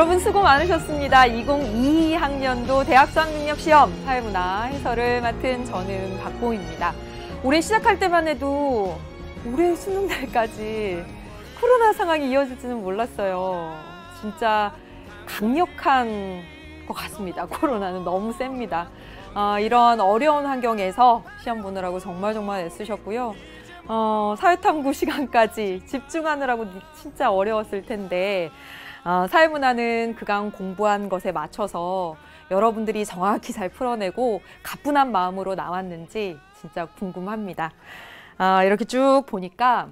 여러분 수고 많으셨습니다. 2022학년도 대학 수학능력시험 사회문화 해설을 맡은 저는 박보입니다. 올해 시작할 때만 해도 올해 수능날까지 코로나 상황이 이어질지는 몰랐어요. 진짜 강력한 것 같습니다. 코로나는 너무 셉니다. 이런 어려운 환경에서 시험 보느라고 정말 애쓰셨고요. 사회탐구 시간까지 집중하느라고 진짜 어려웠을 텐데 사회문화는 그간 공부한 것에 맞춰서 여러분들이 정확히 잘 풀어내고 가뿐한 마음으로 나왔는지 진짜 궁금합니다. 이렇게 쭉 보니까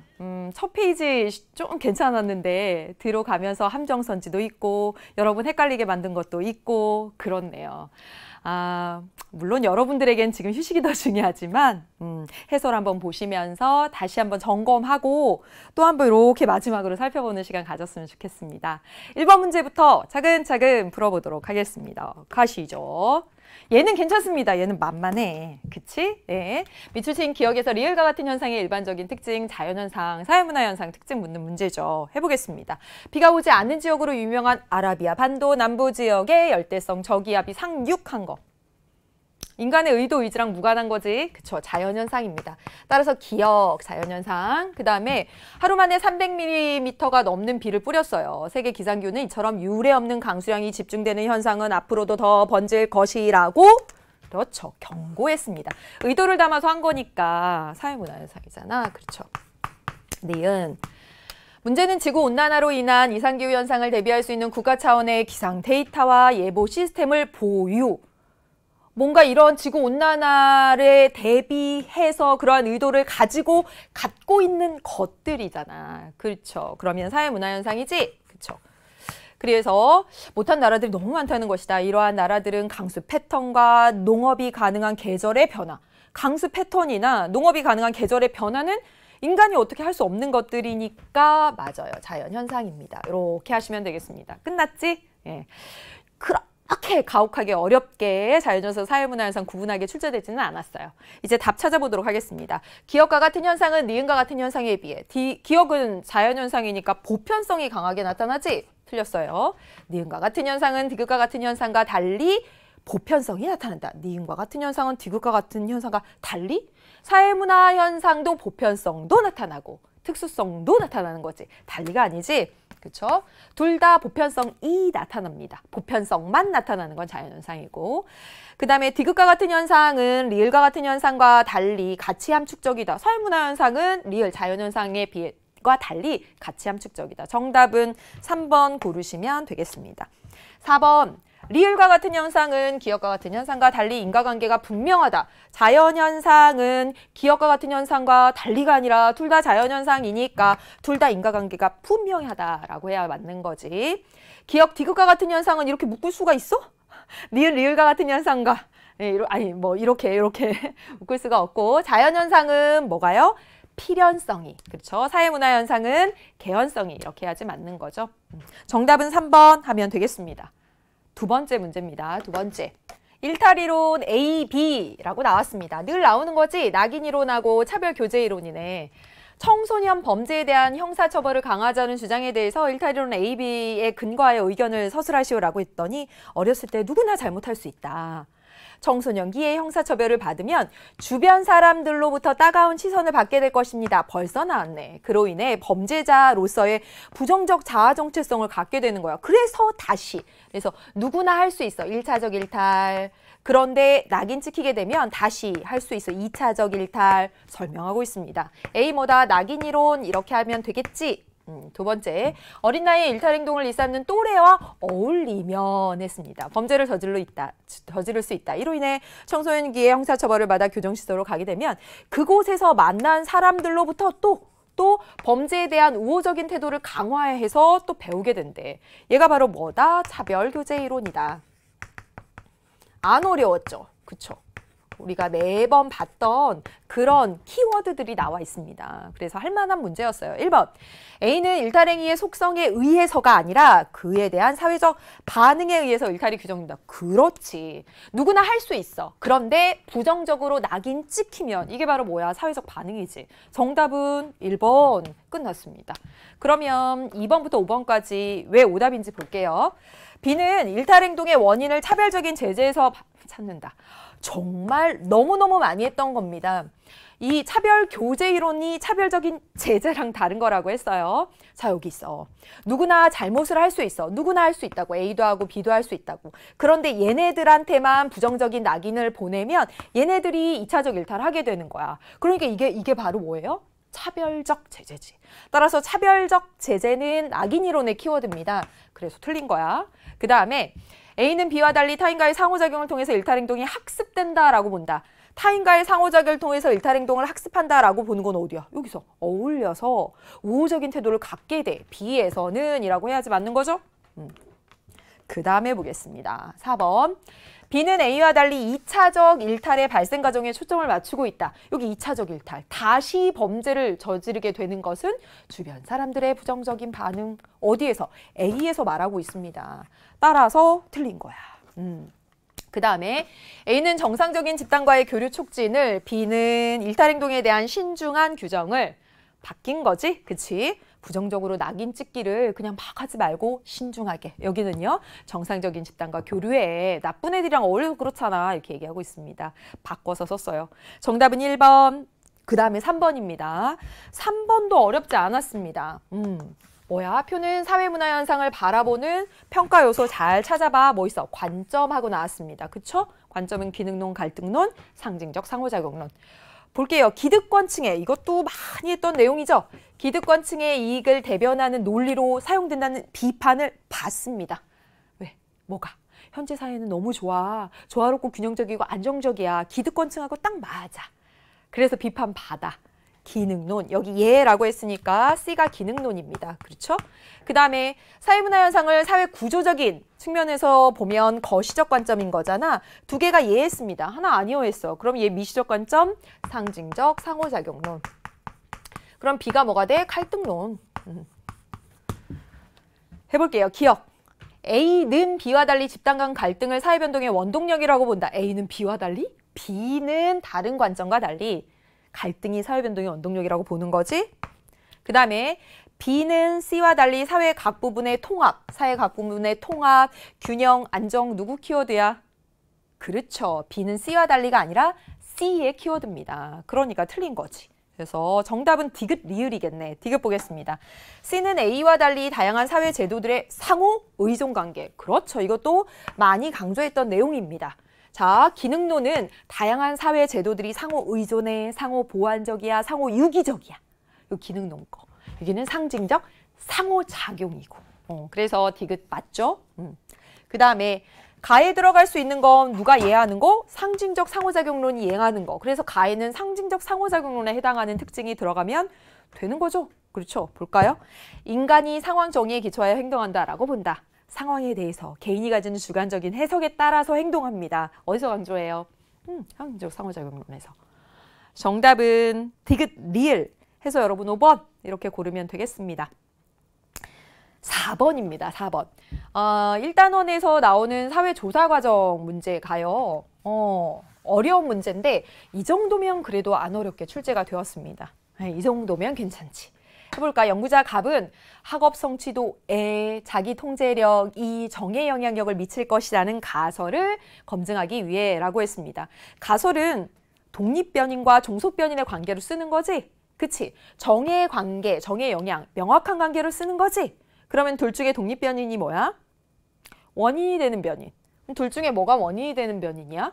첫 페이지 좀 괜찮았는데 들어가면서 함정선지도 있고 여러분 헷갈리게 만든 것도 있고 그렇네요. 물론 여러분들에겐 지금 휴식이 더 중요하지만 해설 한번 보시면서 다시 한번 점검하고 또 한번 이렇게 마지막으로 살펴보는 시간 가졌으면 좋겠습니다. 1번 문제부터 차근차근 풀어보도록 하겠습니다. 가시죠. 얘는 괜찮습니다. 얘는 만만해. 그치? 네. 미추진 기억에서 리을과 같은 현상의 일반적인 특징, 자연현상, 사회문화현상 특징 묻는 문제죠. 해보겠습니다. 비가 오지 않는 지역으로 유명한 아라비아 반도 남부 지역의 열대성 저기압이 상륙한 거. 인간의 의도 의지랑 무관한 거지. 그쵸? 자연현상입니다. 따라서 기억, 자연현상. 그 다음에 하루 만에 300mm가 넘는 비를 뿌렸어요. 세계 기상局는 이처럼 유례 없는 강수량이 집중되는 현상은 앞으로도 더 번질 것이라고 그렇죠. 경고했습니다. 의도를 담아서 한 거니까 사회문화현상이잖아. 그렇죠. 니은. 문제는 지구온난화로 인한 이상기후 현상을 대비할 수 있는 국가 차원의 기상 데이터와 예보 시스템을 보유. 뭔가 이런 지구온난화에 대비해서 그러한 의도를 갖고 있는 것들이잖아. 그렇죠. 그러면 사회문화현상이지? 그렇죠. 그래서 못한 나라들이 너무 많다는 것이다. 이러한 나라들은 강수 패턴과 농업이 가능한 계절의 변화. 강수 패턴이나 농업이 가능한 계절의 변화는 인간이 어떻게 할 수 없는 것들이니까 맞아요. 자연현상입니다. 이렇게 하시면 되겠습니다. 끝났지? 예. 그렇게 가혹하게 어렵게 자연현상, 사회문화현상 구분하게 출제되지는 않았어요. 이제 답 찾아보도록 하겠습니다. 기억과 같은 현상은 니은과 같은 현상에 비해 기억은 자연현상이니까 보편성이 강하게 나타나지? 틀렸어요. 니은과 같은 현상은 디귿과 같은 현상과 달리 보편성이 나타난다. 니은과 같은 현상은 디귿과 같은 현상과 달리 사회문화현상도 보편성도 나타나고 특수성도 나타나는 거지. 달리가 아니지. 그렇죠? 둘 다 보편성이 나타납니다. 보편성만 나타나는 건 자연현상이고 그 다음에 디귿과 같은 현상은 리을과 같은 현상과 달리 가치 함축적이다. 사회문화현상은 리을 자연현상에 비해과 달리 가치 함축적이다. 정답은 3번 고르시면 되겠습니다. 4번 리을과 같은 현상은 기억과 같은 현상과 달리 인과관계가 분명하다. 자연현상은 기억과 같은 현상과 달리가 아니라 둘 다 자연현상이니까 둘 다 인과관계가 분명하다라고 해야 맞는 거지. 기억 디귿과 같은 현상은 이렇게 묶을 수가 있어? 리을과 같은 현상과 이렇게 묶을 수가 없고 자연현상은 뭐가요? 필연성이. 그렇죠? 사회문화현상은 개연성이. 이렇게 해야지 맞는 거죠. 정답은 3번 하면 되겠습니다. 두 번째 문제입니다. 두 번째. 일탈이론 A, B라고 나왔습니다. 늘 나오는 거지. 낙인이론하고 차별교제이론이네. 청소년 범죄에 대한 형사처벌을 강화하자는 주장에 대해서 일탈이론 A, B의 근거하여 의견을 서술하시오라고 했더니 어렸을 때 누구나 잘못할 수 있다. 청소년기에 형사처벌을 받으면 주변 사람들로부터 따가운 시선을 받게 될 것입니다. 벌써 나왔네. 그로 인해 범죄자로서의 부정적 자아 정체성을 갖게 되는 거야. 그래서 누구나 할 수 있어. 1차적 일탈. 그런데 낙인 찍히게 되면 다시 할 수 있어. 2차적 일탈 설명하고 있습니다. A 뭐다? 낙인이론 이렇게 하면 되겠지? 두 번째, 어린 나이에 일탈 행동을 일삼는 또래와 어울리면 했습니다. 범죄를 저지를 수 있다. 이로 인해 청소년기에 형사처벌을 받아 교정시설로 가게 되면 그곳에서 만난 사람들로부터 또 범죄에 대한 우호적인 태도를 강화해서 또 배우게 된대. 얘가 바로 뭐다? 차별교제 이론이다. 안 어려웠죠? 그쵸? 우리가 매번 봤던 그런 키워드들이 나와 있습니다. 그래서 할 만한 문제였어요. 1번. A는 일탈행위의 속성에 의해서가 아니라 그에 대한 사회적 반응에 의해서 일탈이 규정된다. 그렇지. 누구나 할 수 있어. 그런데 부정적으로 낙인 찍히면 이게 바로 뭐야? 사회적 반응이지. 정답은 1번 끝났습니다. 그러면 2번부터 5번까지 왜 오답인지 볼게요. B는 일탈행동의 원인을 차별적인 제재에서 찾는다. 정말 너무너무 많이 했던 겁니다. 이 차별 교제 이론이 차별적인 제재랑 다른 거라고 했어요. 자, 여기 있어. 누구나 잘못을 할 수 있어. 누구나 할 수 있다고. A도 하고 B도 할 수 있다고. 그런데 얘네들한테만 부정적인 낙인을 보내면 얘네들이 2차적 일탈을 하게 되는 거야. 그러니까 이게 바로 뭐예요? 차별적 제재지. 따라서 차별적 제재는 낙인 이론의 키워드입니다. 그래서 틀린 거야. 그 다음에 A는 B와 달리 타인과의 상호작용을 통해서 일탈행동이 학습된다라고 본다. 타인과의 상호작용을 통해서 일탈행동을 학습한다라고 보는 건 어디야? 여기서 어울려서 우호적인 태도를 갖게 돼. B에서는 이라고 해야지 맞는 거죠? 그 다음에 보겠습니다. 4번. B는 A와 달리 2차적 일탈의 발생 과정에 초점을 맞추고 있다. 여기 2차적 일탈. 다시 범죄를 저지르게 되는 것은 주변 사람들의 부정적인 반응. 어디에서? A에서 말하고 있습니다. 따라서 틀린 거야. 그 다음에 A는 정상적인 집단과의 교류 촉진을, B는 일탈행동에 대한 신중한 규정을 바뀐 거지? 그치? 부정적으로 낙인 찍기를 그냥 막 하지 말고 신중하게. 여기는요. 정상적인 집단과 교류해. 나쁜 애들이랑 어울려서 그렇잖아. 이렇게 얘기하고 있습니다. 바꿔서 썼어요. 정답은 1번. 그 다음에 3번입니다. 3번도 어렵지 않았습니다. 뭐야? 표는 사회문화 현상을 바라보는 평가 요소 잘 찾아봐. 뭐 있어? 관점하고 나왔습니다. 그쵸? 관점은 기능론, 갈등론, 상징적 상호작용론. 볼게요. 기득권층의, 이것도 많이 했던 내용이죠. 기득권층의 이익을 대변하는 논리로 사용된다는 비판을 받습니다. 왜? 뭐가? 현재 사회는 너무 좋아. 조화롭고 균형적이고 안정적이야. 기득권층하고 딱 맞아. 그래서 비판 받아. 기능론. 여기 예라고 했으니까 C가 기능론입니다. 그렇죠? 그 다음에 사회문화 현상을 사회 구조적인 측면에서 보면 거시적 관점인 거잖아. 두 개가 예했습니다. 하나 아니요 했어. 그럼 얘 미시적 관점, 상징적 상호작용론. 그럼 B가 뭐가 돼? 갈등론. 해볼게요. 기억. A는 B와 달리 집단 간 갈등을 사회변동의 원동력이라고 본다. A는 B와 달리? B는 다른 관점과 달리 갈등이 사회변동의 원동력이라고 보는 거지. 그 다음에 B는 C와 달리 사회 각 부분의 통합, 사회 각 부분의 통합, 균형, 안정, 누구 키워드야? 그렇죠. B는 C와 달리가 아니라 C의 키워드입니다. 그러니까 틀린 거지. 그래서 정답은 디귿 리을이겠네. 디귿 보겠습니다. C는 A와 달리 다양한 사회 제도들의 상호 의존 관계. 그렇죠. 이것도 많이 강조했던 내용입니다. 자, 기능론은 다양한 사회 제도들이 상호 의존해, 상호 보완적이야, 상호 유기적이야. 이 기능론 거. 여기는 상징적 상호작용이고. 그래서 디귿 맞죠? 그 다음에 가에 들어갈 수 있는 건 누가 이해하는 거? 상징적 상호작용론이 이해하는 거. 그래서 가에는 상징적 상호작용론에 해당하는 특징이 들어가면 되는 거죠. 그렇죠? 볼까요? 인간이 상황 정의에 기초하여 행동한다라고 본다. 상황에 대해서 개인이 가지는 주관적인 해석에 따라서 행동합니다. 어디서 강조해요? 상징적 상호작용론에서. 정답은 디귿 리을 해서 여러분 5번 이렇게 고르면 되겠습니다. 4번입니다. 4번. 1단원에서 나오는 사회조사 과정 문제 가요. 어려운 문제인데 이 정도면 그래도 안 어렵게 출제가 되었습니다. 이 정도면 괜찮지. 해볼까? 연구자 갑은 학업 성취도에 자기 통제력이 정의 영향력을 미칠 것이라는 가설을 검증하기 위해 라고 했습니다. 가설은 독립변인과 종속변인의 관계로 쓰는 거지? 그치? 정의 관계, 정의 영향, 명확한 관계로 쓰는 거지? 그러면 둘 중에 독립변인이 뭐야? 원인이 되는 변인. 둘 중에 뭐가 원인이 되는 변인이야?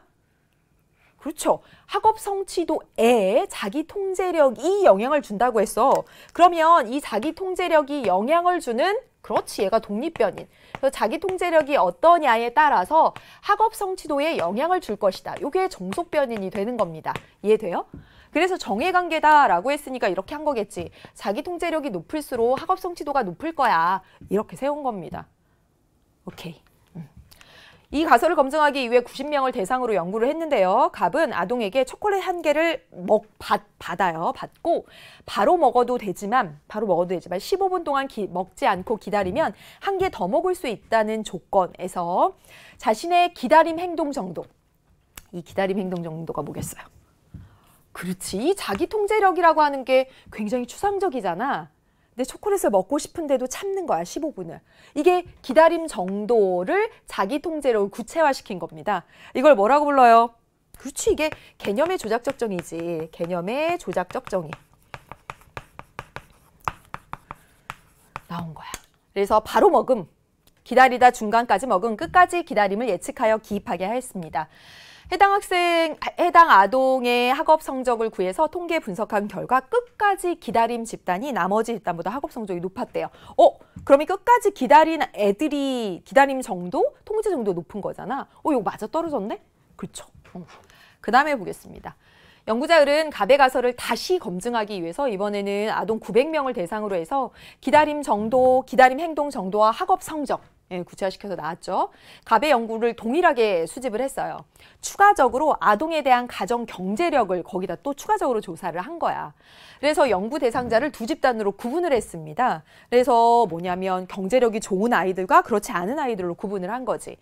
그렇죠. 학업 성취도에 자기 통제력이 영향을 준다고 했어. 그러면 이 자기 통제력이 영향을 주는, 그렇지, 얘가 독립변인. 그래서 자기 통제력이 어떠냐에 따라서 학업 성취도에 영향을 줄 것이다. 이게 종속변인이 되는 겁니다. 이해돼요? 그래서 정해관계다라고 했으니까 이렇게 한 거겠지. 자기 통제력이 높을수록 학업 성취도가 높을 거야. 이렇게 세운 겁니다. 오케이. 이 가설을 검증하기 위해 90명을 대상으로 연구를 했는데요. 갑은 아동에게 초콜릿 한 개를 받아요. 받고 바로 먹어도 되지만 15분 동안 먹지 않고 기다리면 한 개 더 먹을 수 있다는 조건에서 자신의 기다림 행동 정도. 이 기다림 행동 정도가 뭐겠어요? 그렇지. 이 자기 통제력이라고 하는 게 굉장히 추상적이잖아. 근데 초콜릿을 먹고 싶은데도 참는 거야, 15분을. 이게 기다림 정도를 자기 통제력을 구체화시킨 겁니다. 이걸 뭐라고 불러요? 그렇지, 이게 개념의 조작적 정의지. 개념의 조작적 정의. 나온 거야. 그래서 바로 먹음, 기다리다 중간까지 먹음, 끝까지 기다림을 예측하여 기입하게 하였습니다. 해당 아동의 학업 성적을 구해서 통계 분석한 결과 끝까지 기다림 집단이 나머지 집단보다 학업 성적이 높았대요. 그러면 끝까지 기다린 애들이 기다림 정도, 통제 정도 높은 거잖아. 이거 맞아 떨어졌네? 그렇죠. 그 다음에 보겠습니다. 연구자들은 갑의 가설을 다시 검증하기 위해서 이번에는 아동 900명을 대상으로 해서 기다림 정도, 기다림 행동 정도와 학업 성적 구체화시켜서 나왔죠. 갑의 연구를 동일하게 수집을 했어요. 추가적으로 아동에 대한 가정 경제력을 거기다 또 추가적으로 조사를 한 거야. 그래서 연구 대상자를 두 집단으로 구분을 했습니다. 그래서 뭐냐면 경제력이 좋은 아이들과 그렇지 않은 아이들로 구분을 한 거지.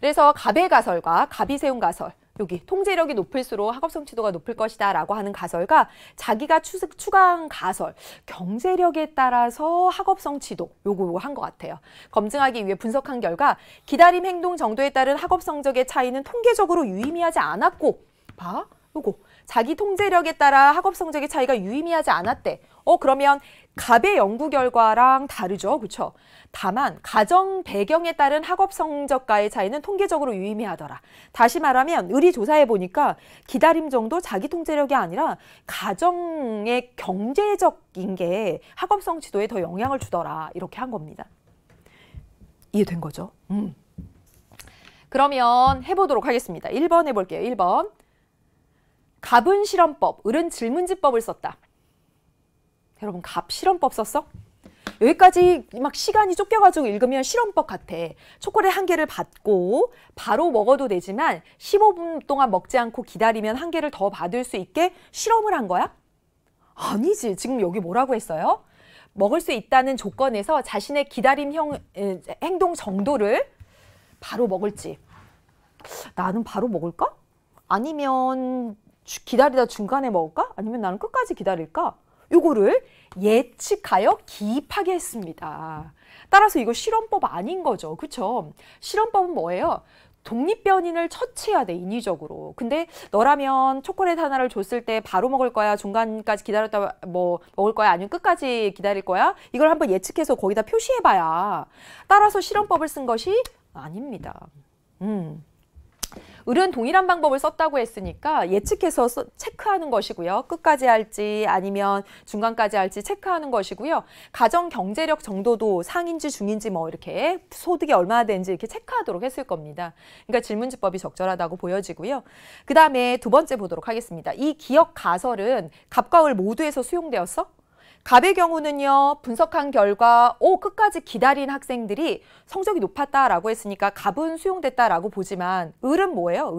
그래서 갑의 가설과 갑이 세운 가설, 여기 통제력이 높을수록 학업 성취도가 높을 것이다 라고 하는 가설과 자기가 추가한 가설, 경제력에 따라서 학업 성취도 요거 한 것 같아요. 검증하기 위해 분석한 결과 기다림 행동 정도에 따른 학업 성적의 차이는 통계적으로 유의미하지 않았고, 봐, 요거 자기 통제력에 따라 학업 성적의 차이가 유의미하지 않았대. 그러면 갑의 연구 결과랑 다르죠, 그렇죠? 다만 가정 배경에 따른 학업 성적과의 차이는 통계적으로 유의미하더라. 다시 말하면 의리 조사해 보니까 기다림 정도 자기 통제력이 아니라 가정의 경제적인 게 학업 성취도에 더 영향을 주더라. 이렇게 한 겁니다. 이해된 거죠? 그러면 해보도록 하겠습니다. 1번 해볼게요. 1번. 갑은 실험법, 을은 질문지법을 썼다. 여러분, 갑 실험법 썼어? 여기까지 막 시간이 쫓겨가지고 읽으면 실험법 같아. 초콜릿 한 개를 받고 바로 먹어도 되지만 15분 동안 먹지 않고 기다리면 한 개를 더 받을 수 있게 실험을 한 거야? 아니지. 지금 여기 뭐라고 했어요? 먹을 수 있다는 조건에서 자신의 기다림 행동 정도를 바로 먹을지. 나는 바로 먹을까? 아니면 기다리다 중간에 먹을까? 아니면 나는 끝까지 기다릴까? 요거를 예측하여 기입하게 했습니다. 따라서 이거 실험법 아닌 거죠. 그쵸? 실험법은 뭐예요? 독립변인을 처치해야 돼, 인위적으로. 근데 너라면 초콜릿 하나를 줬을 때 바로 먹을 거야? 중간까지 기다렸다 먹을 거야? 아니면 끝까지 기다릴 거야? 이걸 한번 예측해서 거기다 표시해봐야. 따라서 실험법을 쓴 것이 아닙니다. 을은 동일한 방법을 썼다고 했으니까 예측해서 체크하는 것이고요. 끝까지 할지 아니면 중간까지 할지 체크하는 것이고요. 가정 경제력 정도도 상인지 중인지 뭐 이렇게 소득이 얼마나 되는지 이렇게 체크하도록 했을 겁니다. 그러니까 질문지법이 적절하다고 보여지고요. 그 다음에 두 번째 보도록 하겠습니다. 이 기억 가설은 갑과 을 모두에서 수용되었어? 갑의 경우는요, 분석한 결과 끝까지 기다린 학생들이 성적이 높았다라고 했으니까 갑은 수용됐다라고 보지만 을은 뭐예요?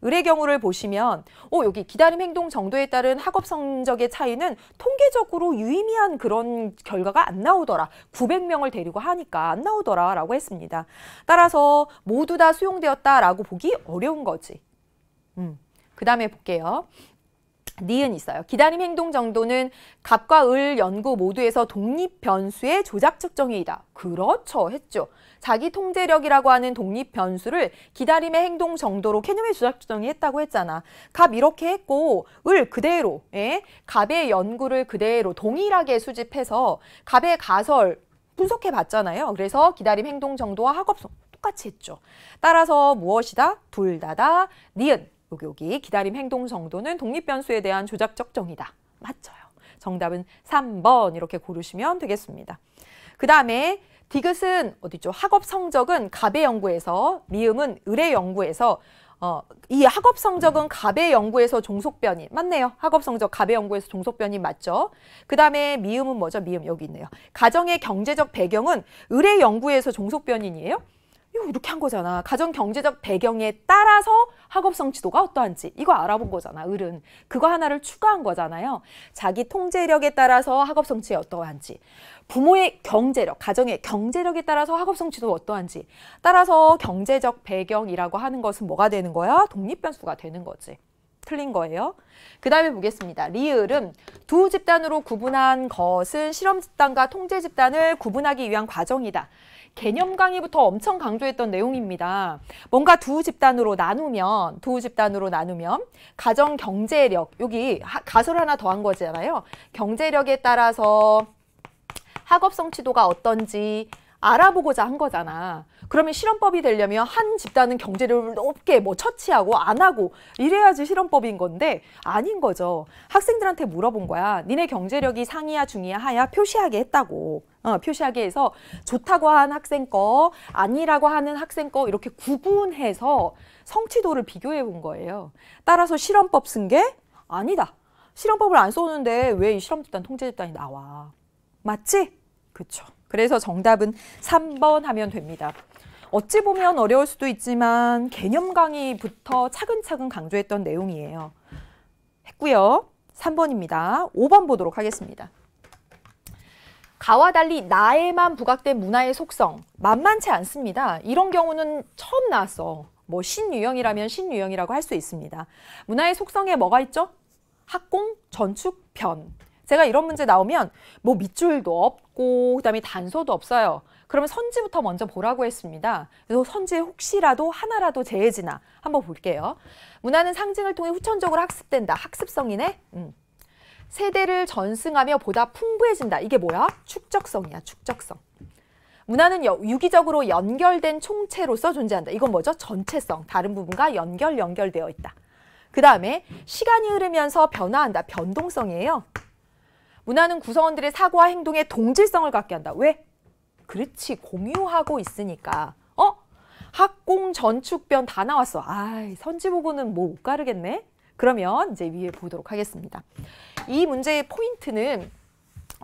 을의 경우를 보시면 여기 기다림 행동 정도에 따른 학업 성적의 차이는 통계적으로 유의미한 그런 결과가 안 나오더라. 900명을 데리고 하니까 안 나오더라 라고 했습니다. 따라서 모두 다 수용되었다라고 보기 어려운 거지. 그 다음에 볼게요. 니은 있어요. 기다림 행동 정도는 갑과 을 연구 모두에서 독립 변수의 조작적 정의이다. 그렇죠. 했죠. 자기 통제력이라고 하는 독립 변수를 기다림의 행동 정도로 개념의 조작적 정의했다고 했잖아. 갑 이렇게 했고 을 그대로 갑의 연구를 그대로 동일하게 수집해서 갑의 가설 분석해 봤잖아요. 그래서 기다림 행동 정도와 학업성 똑같이 했죠. 따라서 무엇이다? 둘 다다 니은. 여기 기다림 행동 정도는 독립 변수에 대한 조작적 정의다. 맞죠. 정답은 3번 이렇게 고르시면 되겠습니다. 그 다음에 디귿은 어디죠? 학업 성적은 갑의 연구에서, 미음은 을의 연구에서 이 학업 성적은 갑의 연구에서 종속변이 맞네요. 학업 성적 갑의 연구에서 종속변이 맞죠. 그 다음에 미음은 뭐죠? 미음 여기 있네요. 가정의 경제적 배경은 을의 연구에서 종속변인이에요. 이거 이렇게 한 거잖아. 가정 경제적 배경에 따라서 학업 성취도가 어떠한지 이거 알아본 거잖아. 을은 그거 하나를 추가한 거잖아요. 자기 통제력에 따라서 학업 성취가 어떠한지, 부모의 경제력, 가정의 경제력에 따라서 학업 성취도가 어떠한지 따라서 경제적 배경이라고 하는 것은 뭐가 되는 거야? 독립변수가 되는 거지. 틀린 거예요. 그 다음에 보겠습니다. 리을은 두 집단으로 구분한 것은 실험 집단과 통제 집단을 구분하기 위한 과정이다. 개념 강의부터 엄청 강조했던 내용입니다. 뭔가 두 집단으로 나누면 가정 경제력, 여기 가설 하나 더한 거잖아요. 경제력에 따라서 학업 성취도가 어떤지 알아보고자 한 거잖아. 그러면 실험법이 되려면 한 집단은 경제력을 높게 뭐 처치하고 안 하고 이래야지 실험법인 건데 아닌 거죠. 학생들한테 물어본 거야. 니네 경제력이 상이야 중이야 하야 표시하게 했다고. 표시하게 해서 좋다고 한 학생 거, 아니라고 하는 학생 거 이렇게 구분해서 성취도를 비교해 본 거예요. 따라서 실험법 쓴 게 아니다. 실험법을 안 썼는데 왜 이 실험 집단, 통제 집단이 나와? 맞지? 그쵸. 그래서 정답은 3번 하면 됩니다. 어찌 보면 어려울 수도 있지만 개념 강의부터 차근차근 강조했던 내용이에요. 했고요. 3번입니다. 5번 보도록 하겠습니다. 가와 달리 나에만 부각된 문화의 속성 만만치 않습니다. 이런 경우는 처음 나왔어. 뭐 신유형이라면 신유형이라고 할 수 있습니다. 문화의 속성에 뭐가 있죠? 학공, 전축, 변. 제가 이런 문제 나오면 뭐 밑줄도 없고 그다음에 단서도 없어요. 그러면 선지부터 먼저 보라고 했습니다. 그래서 선지에 혹시라도 하나라도 제해지나 한번 볼게요. 문화는 상징을 통해 후천적으로 학습된다. 학습성이네. 세대를 전승하며 보다 풍부해진다. 이게 뭐야? 축적성이야. 축적성. 문화는 유기적으로 연결된 총체로서 존재한다. 이건 뭐죠? 전체성. 다른 부분과 연결되어 있다. 그 다음에 시간이 흐르면서 변화한다. 변동성이에요. 문화는 구성원들의 사고와 행동에 동질성을 갖게 한다. 왜? 그렇지. 공유하고 있으니까. 학공, 전축, 변 다 나왔어. 선지 보고는 뭐 못 가르겠네. 그러면 이제 위에 보도록 하겠습니다. 이 문제의 포인트는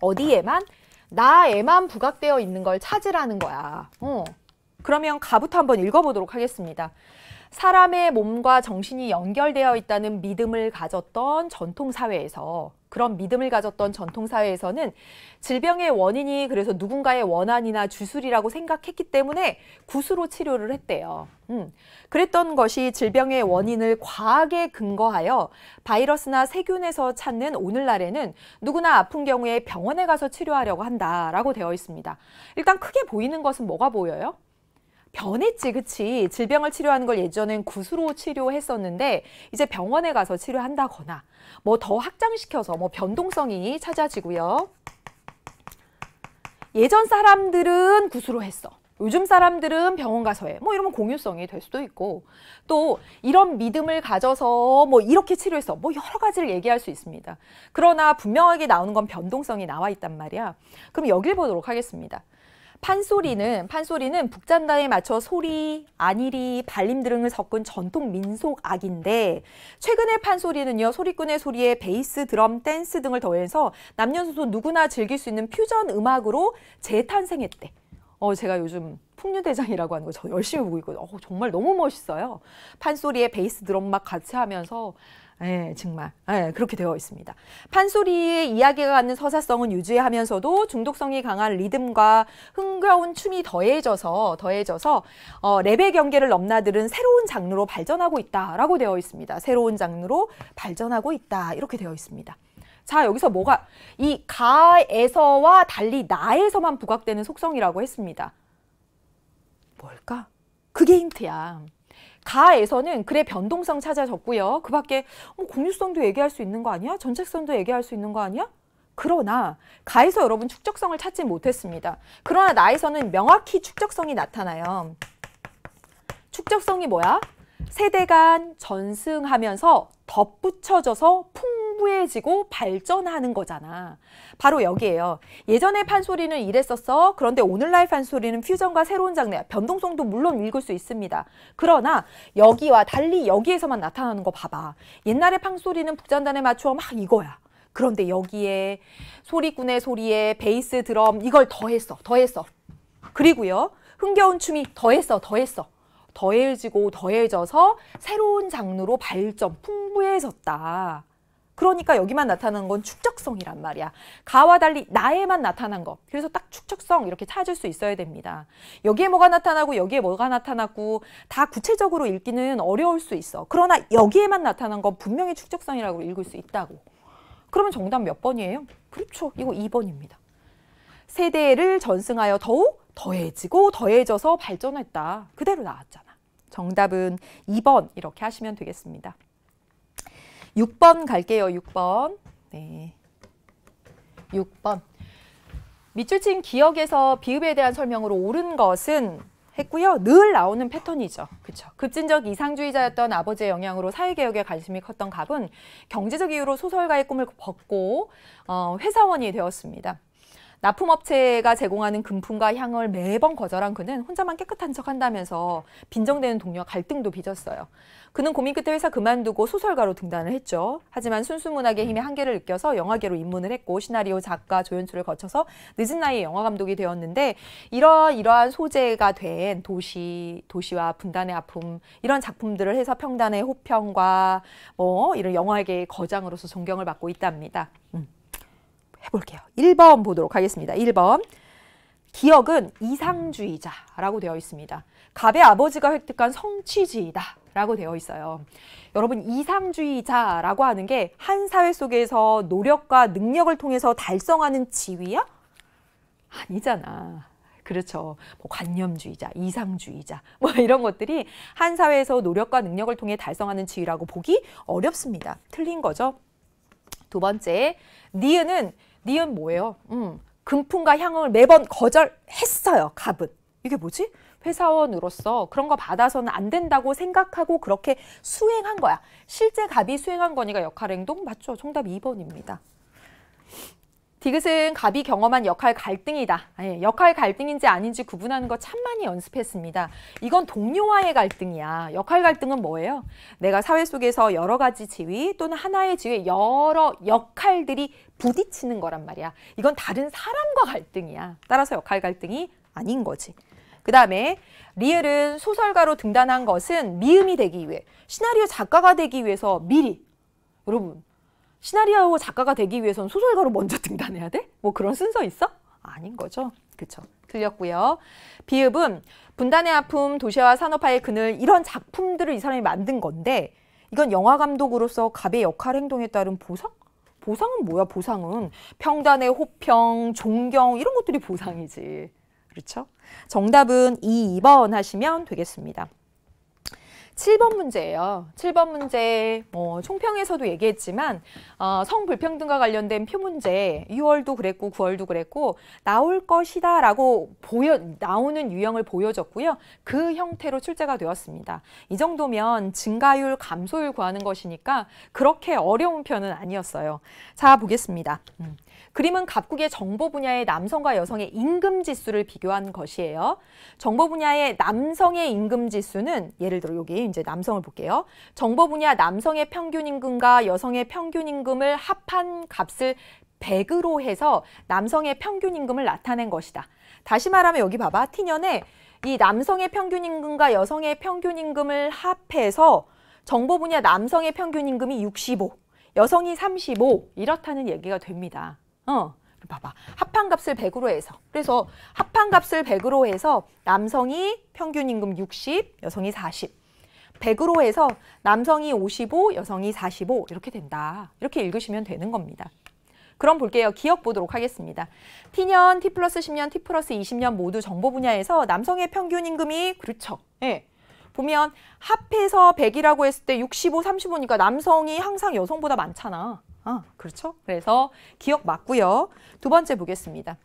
어디에만? 나에만 부각되어 있는 걸 찾으라는 거야. 그러면 가부터 한번 읽어보도록 하겠습니다. 사람의 몸과 정신이 연결되어 있다는 믿음을 가졌던 전통사회에서 그런 믿음을 가졌던 전통사회에서는 질병의 원인이 그래서 누군가의 원한이나 주술이라고 생각했기 때문에 굿으로 치료를 했대요. 그랬던 것이 질병의 원인을 과학에 근거하여 바이러스나 세균에서 찾는 오늘날에는 누구나 아픈 경우에 병원에 가서 치료하려고 한다라고 되어 있습니다. 일단 크게 보이는 것은 뭐가 보여요? 변했지, 그치? 질병을 치료하는 걸 예전엔 굿으로 치료했었는데 이제 병원에 가서 치료한다거나 뭐 더 확장시켜서 뭐 변동성이 찾아지고요. 예전 사람들은 굿으로 했어. 요즘 사람들은 병원 가서 해. 뭐 이러면 공유성이 될 수도 있고 또 이런 믿음을 가져서 뭐 이렇게 치료했어. 뭐 여러 가지를 얘기할 수 있습니다. 그러나 분명하게 나오는 건 변동성이 나와 있단 말이야. 그럼 여길 보도록 하겠습니다. 판소리는 북잔단에 맞춰 소리, 안일이, 발림 등을 섞은 전통 민속악인데 최근의 판소리는요. 소리꾼의 소리에 베이스, 드럼, 댄스 등을 더해서 남녀노소 누구나 즐길 수 있는 퓨전 음악으로 재탄생했대. 제가 요즘 풍류대장이라고 하는 거 저 열심히 보고 있거든요. 정말 너무 멋있어요. 판소리에 베이스, 드럼 막 같이 하면서 정말 그렇게 되어 있습니다. 판소리의 이야기가 갖는 서사성은 유지하면서도 중독성이 강한 리듬과 흥겨운 춤이 더해져서 랩의 경계를 넘나드는 새로운 장르로 발전하고 있다라고 되어 있습니다. 새로운 장르로 발전하고 있다 이렇게 되어 있습니다. 자, 여기서 뭐가 이 가에서와 달리 나에서만 부각되는 속성이라고 했습니다. 뭘까? 그게 힌트야. 가에서는 글의 변동성 찾아졌고요. 그 밖에 공유성도 얘기할 수 있는 거 아니야? 전체성도 얘기할 수 있는 거 아니야? 그러나 가에서 여러분 축적성을 찾지 못했습니다. 그러나 나에서는 명확히 축적성이 나타나요. 축적성이 뭐야? 세대 간 전승하면서 덧붙여져서 풍부해지고 발전하는 거잖아. 바로 여기에요. 예전의 판소리는 이랬었어. 그런데 오늘날 판소리는 퓨전과 새로운 장르야. 변동성도 물론 읽을 수 있습니다. 그러나 여기와 달리 여기에서만 나타나는 거 봐봐. 옛날의 판소리는 북잔단에 맞추어 막 이거야. 그런데 여기에 소리꾼의 소리에 베이스, 드럼 이걸 더했어. 그리고요. 흥겨운 춤이 더해지고 더해져서 새로운 장르로 발전, 풍부해졌다. 그러니까 여기만 나타나는 건 축적성이란 말이야. 가와 달리 나에만 나타난 것. 그래서 딱 축적성 이렇게 찾을 수 있어야 됩니다. 여기에 뭐가 나타나고 여기에 뭐가 나타났고 다 구체적으로 읽기는 어려울 수 있어. 그러나 여기에만 나타난 건 분명히 축적성이라고 읽을 수 있다고. 그러면 정답 몇 번이에요? 그렇죠. 이거 2번입니다. 세대를 전승하여 더욱 더해지고 더해져서 발전했다. 그대로 나왔잖아. 정답은 2번 이렇게 하시면 되겠습니다. 6번 갈게요. 6번. 네. 6번. 밑줄 친 기억에서 비읍에 대한 설명으로 옳은 것은 했고요. 늘 나오는 패턴이죠. 그렇죠. 급진적 이상주의자였던 아버지의 영향으로 사회개혁에 관심이 컸던 갑은 경제적 이유로 소설가의 꿈을 벗고 회사원이 되었습니다. 납품업체가 제공하는 금품과 향을 매번 거절한 그는 혼자만 깨끗한 척 한다면서 빈정대는 동료와 갈등도 빚었어요. 그는 고민 끝에 회사 그만두고 소설가로 등단을 했죠. 하지만 순수문학의 힘의 한계를 느껴서 영화계로 입문을 했고 시나리오, 작가, 조연출을 거쳐서 늦은 나이에 영화감독이 되었는데 이러한 소재가 된 도시와 분단의 아픔 이런 작품들을 해서 평단의 호평과 이런 영화계의 거장으로서 존경을 받고 있답니다. 해볼게요. 1번 보도록 하겠습니다. 1번. 기억은 이상주의자라고 되어 있습니다. 갑의 아버지가 획득한 성취지이다 라고 되어 있어요. 여러분 이상주의자라고 하는 게 한 사회 속에서 노력과 능력을 통해서 달성하는 지위야? 아니잖아. 그렇죠. 관념주의자, 이상주의자 이런 것들이 한 사회에서 노력과 능력을 통해 달성하는 지위라고 보기 어렵습니다. 틀린 거죠. 두 번째, 니은 뭐예요? 금품과 향을 매번 거절했어요. 갑은. 이게 뭐지? 회사원으로서 그런 거 받아서는 안 된다고 생각하고 그렇게 수행한 거야. 실제 갑이 수행한 거니까 역할행동 맞죠? 정답 2번입니다. 디귿은 갑이 경험한 역할 갈등이다. 역할 갈등인지 아닌지 구분하는 거 참 많이 연습했습니다. 이건 동료와의 갈등이야. 역할 갈등은 뭐예요? 내가 사회 속에서 여러 가지 지위 또는 하나의 지위에 여러 역할들이 부딪히는 거란 말이야. 이건 다른 사람과 갈등이야. 따라서 역할 갈등이 아닌 거지. 그 다음에 리을은 소설가로 등단한 것은 미음이 되기 위해 시나리오 작가가 되기 위해서 미리 여러분 시나리오 작가가 되기 위해서는 소설가로 먼저 등단해야 돼? 그런 순서 있어? 아닌 거죠. 그쵸. 틀렸고요. 비읍은 분단의 아픔, 도시와 산업화의 그늘 이런 작품들을 이 사람이 만든 건데 이건 영화감독으로서 갑의 역할 행동에 따른 보상? 보상은 뭐야? 보상은 평단의 호평, 존경 이런 것들이 보상이지. 그렇죠? 정답은 2번 하시면 되겠습니다. 7번 문제예요. 7번 문제 총평에서도 얘기했지만 성불평등과 관련된 표문제 6월도 그랬고 9월도 그랬고 나올 것이다 라고 나오는 유형을 보여줬고요. 그 형태로 출제가 되었습니다. 이 정도면 증가율, 감소율 구하는 것이니까 그렇게 어려운 편은 아니었어요. 자, 보겠습니다. 그림은 갑국의 정보 분야의 남성과 여성의 임금 지수를 비교한 것이에요. 정보 분야의 남성의 임금 지수는 예를 들어 여기 이제 남성을 볼게요. 정보 분야 남성의 평균 임금과 여성의 평균 임금을 합한 값을 100으로 해서 남성의 평균 임금을 나타낸 것이다. 다시 말하면 여기 봐봐. T년에 이 남성의 평균 임금과 여성의 평균 임금을 합해서 정보 분야 남성의 평균 임금이 65, 여성이 35 이렇다는 얘기가 됩니다. 봐봐. 합한값을 100으로 해서. 그래서 합한값을 100으로 해서 남성이 평균 임금 60, 여성이 40. 100으로 해서 남성이 55, 여성이 45 이렇게 된다. 이렇게 읽으시면 되는 겁니다. 그럼 볼게요. 기억 보도록 하겠습니다. T년, T 플러스 10년, T 플러스 20년 모두 정보 분야에서 남성의 평균 임금이 그렇죠. 예. 보면 합해서 100이라고 했을 때 65, 35니까 남성이 항상 여성보다 많잖아. 그렇죠? 그래서 기억 맞고요. 두 번째 보겠습니다.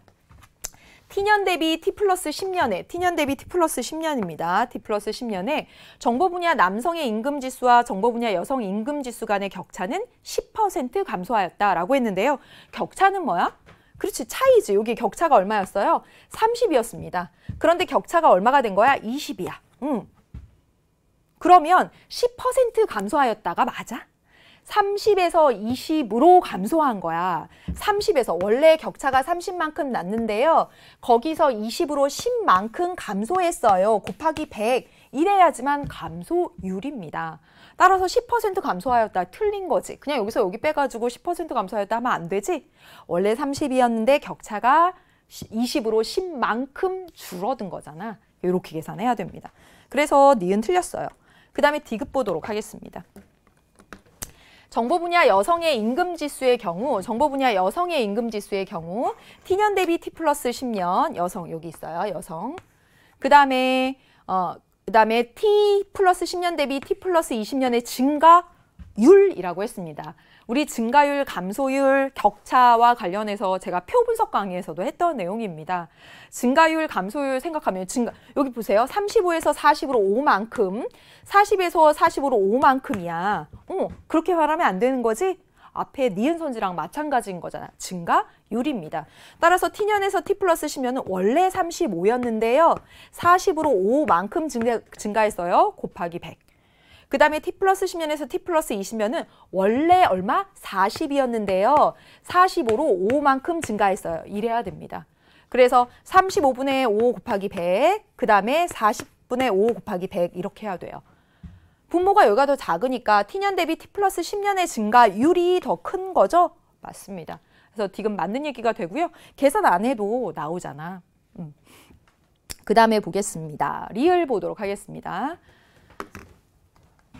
T년 대비 T 플러스 10년에 T년 대비 T 플러스 10년입니다. T 플러스 10년에 정보 분야 남성의 임금 지수와 정보 분야 여성 임금 지수 간의 격차는 10% 감소하였다라고 했는데요. 격차는 뭐야? 그렇지, 차이지. 여기 격차가 얼마였어요? 30이었습니다. 그런데 격차가 얼마가 된 거야? 20이야. 그러면 10% 감소하였다가 맞아? 30에서 20으로 감소한 거야. 30에서 원래 격차가 30만큼 났는데요. 거기서 20으로 10만큼 감소했어요. 곱하기 100 이래야지만 감소율입니다. 따라서 10% 감소하였다. 틀린 거지. 그냥 여기서 여기 빼가지고 10% 감소하였다 하면 안 되지. 원래 30이었는데 격차가 20으로 10만큼 줄어든 거잖아. 이렇게 계산해야 됩니다. 그래서 니은 틀렸어요. 그 다음에 디귿 보도록 하겠습니다. 정보 분야 여성의 임금 지수의 경우, T년 대비 T 플러스 10년, 여성 여기 있어요. 여성. 그 다음에 T 플러스 10년 대비 T 플러스 20년의 증가율이라고 했습니다. 우리 증가율, 감소율, 격차와 관련해서 제가 표 분석 강의에서도 했던 내용입니다. 증가율, 감소율 생각하면 여기 보세요. 35에서 40으로 5만큼, 40에서 40으로 5만큼이야. 그렇게 말하면 안 되는 거지? 앞에 니은 선지랑 마찬가지인 거잖아. 증가율입니다. 따라서 T년에서 T 플러스 10년은 원래 35였는데요. 40으로 5만큼 증가했어요. 곱하기 100. 그 다음에 T 플러스 10년에서 T 플러스 20년은 원래 얼마? 40이었는데요. 45로 5만큼 증가했어요. 이래야 됩니다. 그래서 35분의 5 곱하기 100, 그 다음에 40분의 5 곱하기 100 이렇게 해야 돼요. 분모가 여기가 더 작으니까 T년 대비 T 플러스 10년의 증가율이 더 큰 거죠? 맞습니다. 그래서 디귿 맞는 얘기가 되고요. 계산 안 해도 나오잖아. 그 다음에 보겠습니다. 리을 보도록 하겠습니다.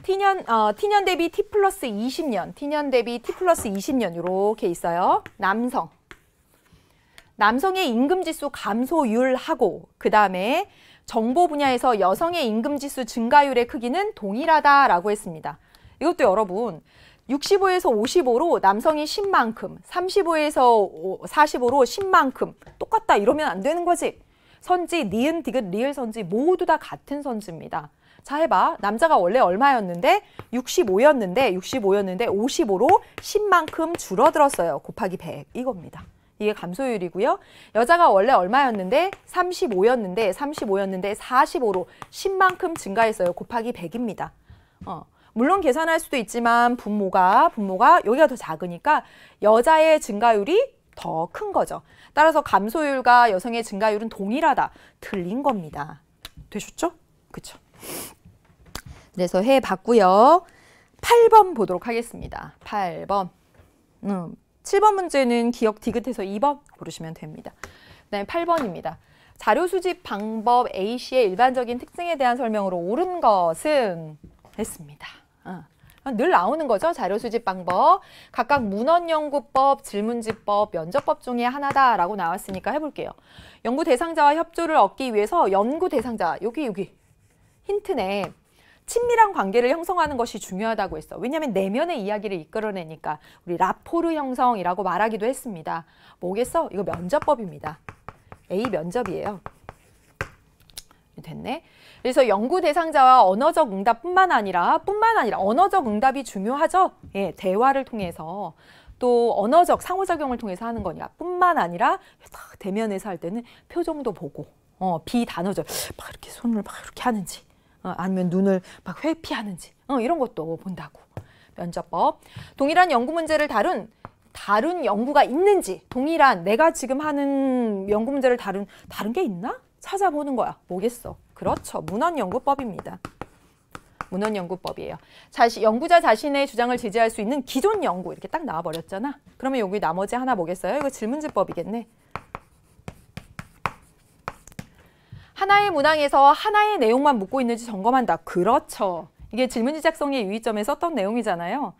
T년 대비 T 플러스 20년, T년 대비 T 플러스 20년 이렇게 있어요. 남성의 임금지수 감소율하고 그 다음에 정보 분야에서 여성의 임금지수 증가율의 크기는 동일하다라고 했습니다. 이것도 여러분 65에서 55로 남성이 10만큼, 35에서 45로 10만큼 똑같다 이러면 안 되는 거지. 선지, 니은, 디귿, 리을 선지 모두 다 같은 선지입니다. 자, 해봐. 남자가 원래 얼마였는데? 65였는데 55로 10만큼 줄어들었어요. 곱하기 100 이겁니다. 이게 감소율이고요. 여자가 원래 얼마였는데? 35였는데 45로 10만큼 증가했어요. 곱하기 100입니다. 물론 계산할 수도 있지만 분모가 여기가 더 작으니까 여자의 증가율이 더 큰 거죠. 따라서 감소율과 여성의 증가율은 동일하다. 틀린 겁니다. 되셨죠? 그쵸? 그래서 해봤고요. 8번 보도록 하겠습니다. 8번. 7번 문제는 기억 디귿해서 2번 고르시면 됩니다. 그다음에 8번입니다. 자료 수집 방법 A씨의 일반적인 특징에 대한 설명으로 옳은 것은 했습니다. 늘 나오는 거죠. 자료 수집 방법. 각각 문헌연구법, 질문지법, 면접법 중에 하나다라고 나왔으니까 해볼게요. 연구 대상자와 협조를 얻기 위해서 연구 대상자, 여기 힌트네. 친밀한 관계를 형성하는 것이 중요하다고 했어. 왜냐하면 내면의 이야기를 이끌어내니까 우리 라포르 형성이라고 말하기도 했습니다. 뭐겠어? 이거 면접법입니다. A 면접이에요. 됐네. 그래서 연구 대상자와 언어적 응답뿐만 아니라 언어적 응답이 중요하죠. 예, 대화를 통해서 또 언어적 상호작용을 통해서 하는 거니까 뿐만 아니라 대면에서 할 때는 표정도 보고 비단어적 막 이렇게 손을 막 이렇게 하는지 아니면 눈을 막 회피하는지 이런 것도 본다고. 면접법. 동일한 연구 문제를 다룬 연구가 있는지 동일한 내가 지금 하는 연구 문제를 다른 게 있나? 찾아보는 거야. 뭐겠어? 그렇죠. 문헌연구법입니다. 문헌연구법이에요. 연구자 자신의 주장을 제지할 수 있는 기존 연구 이렇게 딱 나와버렸잖아. 그러면 여기 나머지 하나 뭐겠어요? 이거 질문지법이겠네. 하나의 문항에서 하나의 내용만 묻고 있는지 점검한다. 그렇죠. 이게 질문지 작성의 유의점에 썼던 내용이잖아요.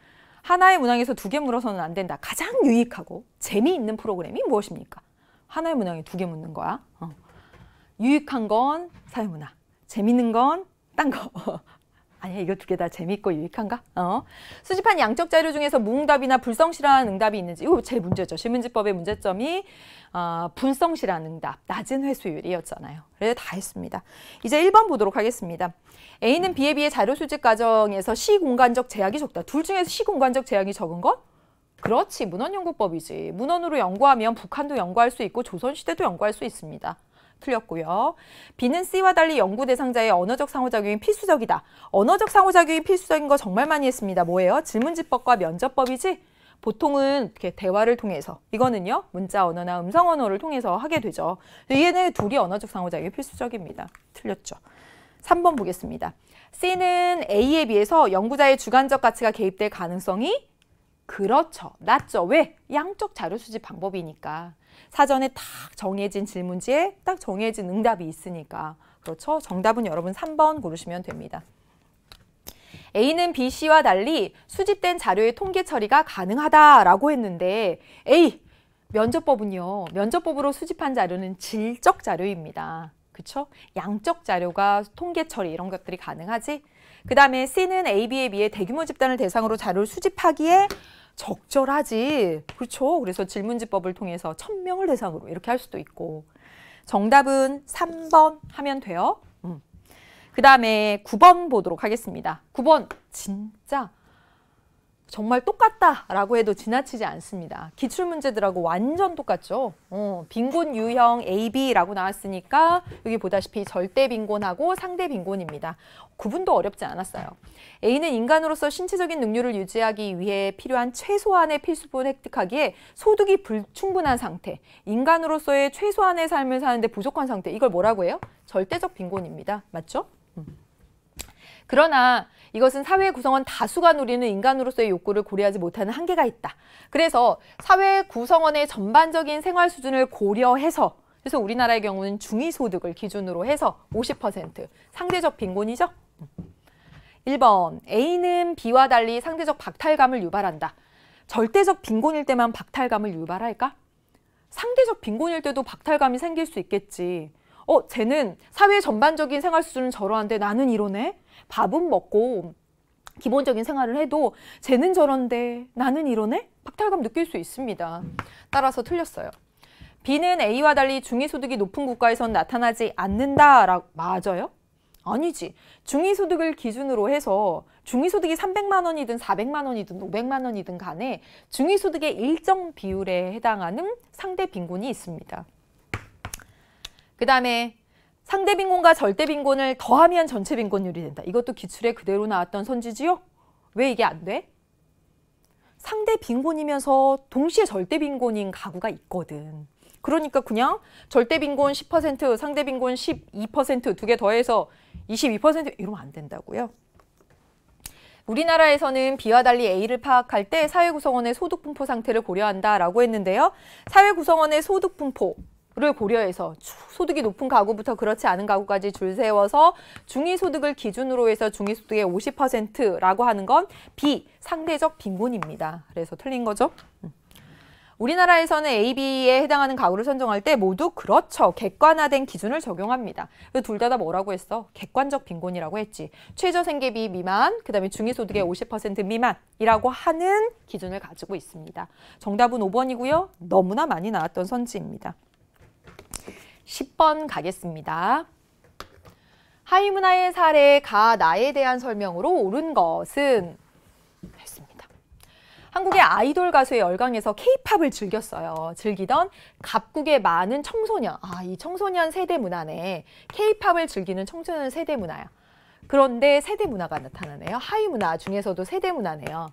하나의 문항에서 2개 물어서는 안 된다. 가장 유익하고 재미있는 프로그램이 무엇입니까? 하나의 문항에 2개 묻는 거야. 유익한 건 사회문화, 재밌는 건 딴 거. 아니야, 이거 2개 다 재밌고 유익한가? 수집한 양적 자료 중에서 무응답이나 불성실한 응답이 있는지. 이거 제 문제죠. 질문지법의 문제점이 불성실한 응답, 낮은 회수율이었잖아요. 그래서 다 했습니다. 이제 1번 보도록 하겠습니다. A는 B에 비해 자료 수집 과정에서 시공간적 제약이 적다. 둘 중에서 시공간적 제약이 적은 건? 그렇지, 문헌연구법이지. 문헌으로 연구하면 북한도 연구할 수 있고 조선시대도 연구할 수 있습니다. 틀렸고요. B는 C와 달리 연구 대상자의 언어적 상호작용이 필수적이다. 언어적 상호작용이 필수적인 거 정말 많이 했습니다. 뭐예요? 질문지법과 면접법이지? 보통은 이렇게 대화를 통해서, 이거는요, 문자 언어나 음성 언어를 통해서 하게 되죠. 얘네 둘이 언어적 상호작용이 필수적입니다. 틀렸죠. 3번 보겠습니다. C는 A에 비해서 연구자의 주관적 가치가 개입될 가능성이 그렇죠. 낮죠. 왜? 양적 자료 수집 방법이니까. 사전에 딱 정해진 질문지에 딱 정해진 응답이 있으니까. 그렇죠. 정답은 여러분 3번 고르시면 됩니다. A는 B, C와 달리 수집된 자료의 통계 처리가 가능하다라고 했는데 A, 면접법은요. 면접법으로 수집한 자료는 질적 자료입니다. 그렇죠? 양적 자료가 통계 처리 이런 것들이 가능하지. 그 다음에 C는 A, B에 비해 대규모 집단을 대상으로 자료를 수집하기에 적절하지. 그렇죠? 그래서 질문지법을 통해서 1000명을 대상으로 이렇게 할 수도 있고. 정답은 3번 하면 돼요. 그 다음에 9번 보도록 하겠습니다. 9번 진짜 정말 똑같다라고 해도 지나치지 않습니다. 기출문제들하고 완전 똑같죠. 빈곤 유형 A, B라고 나왔으니까 여기 보다시피 절대 빈곤하고 상대 빈곤입니다. 구분도 어렵지 않았어요. A는 인간으로서 신체적인 능률을 유지하기 위해 필요한 최소한의 필수품을 획득하기에 소득이 불충분한 상태, 인간으로서의 최소한의 삶을 사는데 부족한 상태, 이걸 뭐라고 해요? 절대적 빈곤입니다. 맞죠? 그러나 이것은 사회 구성원 다수가 누리는 인간으로서의 욕구를 고려하지 못하는 한계가 있다. 그래서 사회 구성원의 전반적인 생활 수준을 고려해서, 그래서 우리나라의 경우는 중위소득을 기준으로 해서 50% 상대적 빈곤이죠. 1번 A는 B와 달리 상대적 박탈감을 유발한다. 절대적 빈곤일 때만 박탈감을 유발할까? 상대적 빈곤일 때도 박탈감이 생길 수 있겠지. 쟤는 사회 전반적인 생활 수준은 저러한데 나는 이러네? 밥은 먹고 기본적인 생활을 해도 쟤는 저런데 나는 이러네? 박탈감 느낄 수 있습니다. 따라서 틀렸어요. B는 A와 달리 중위소득이 높은 국가에선 나타나지 않는다라고. 맞아요? 아니지. 중위소득을 기준으로 해서 중위소득이 300만 원이든 400만 원이든 500만 원이든 간에 중위소득의 일정 비율에 해당하는 상대 빈곤이 있습니다. 그 다음에 상대 빈곤과 절대 빈곤을 더하면 전체 빈곤율이 된다. 이것도 기출에 그대로 나왔던 선지지요? 왜 이게 안 돼? 상대 빈곤이면서 동시에 절대 빈곤인 가구가 있거든. 그러니까 그냥 절대 빈곤 10%, 상대 빈곤 12% 두 개 더해서 22% 이러면 안 된다고요. 우리나라에서는 B와 달리 A를 파악할 때 사회 구성원의 소득 분포 상태를 고려한다라고 했는데요. 사회 구성원의 소득 분포를 고려해서 소득이 높은 가구부터 그렇지 않은 가구까지 줄 세워서 중위소득을 기준으로 해서 중위소득의 50%라고 하는 건 B, 상대적 빈곤입니다. 그래서 틀린 거죠. 우리나라에서는 A, B에 해당하는 가구를 선정할 때 모두 그렇죠. 객관화된 기준을 적용합니다. 둘 다 뭐라고 했어? 객관적 빈곤이라고 했지. 최저생계비 미만, 그 다음에 중위소득의 50% 미만이라고 하는 기준을 가지고 있습니다. 정답은 5번이고요. 너무나 많이 나왔던 선지입니다. 10번 가겠습니다. 하위문화의 사례 가 나에 대한 설명으로 옳은 것은 했습니다. 한국의 아이돌 가수의 열강에서 K-팝을 즐기던 갑국의 많은 청소년, 이 청소년 세대 문화네. K-팝을 즐기는 청소년 세대 문화야. 그런데 세대 문화가 나타나네요. 하위 문화 중에서도 세대 문화네요.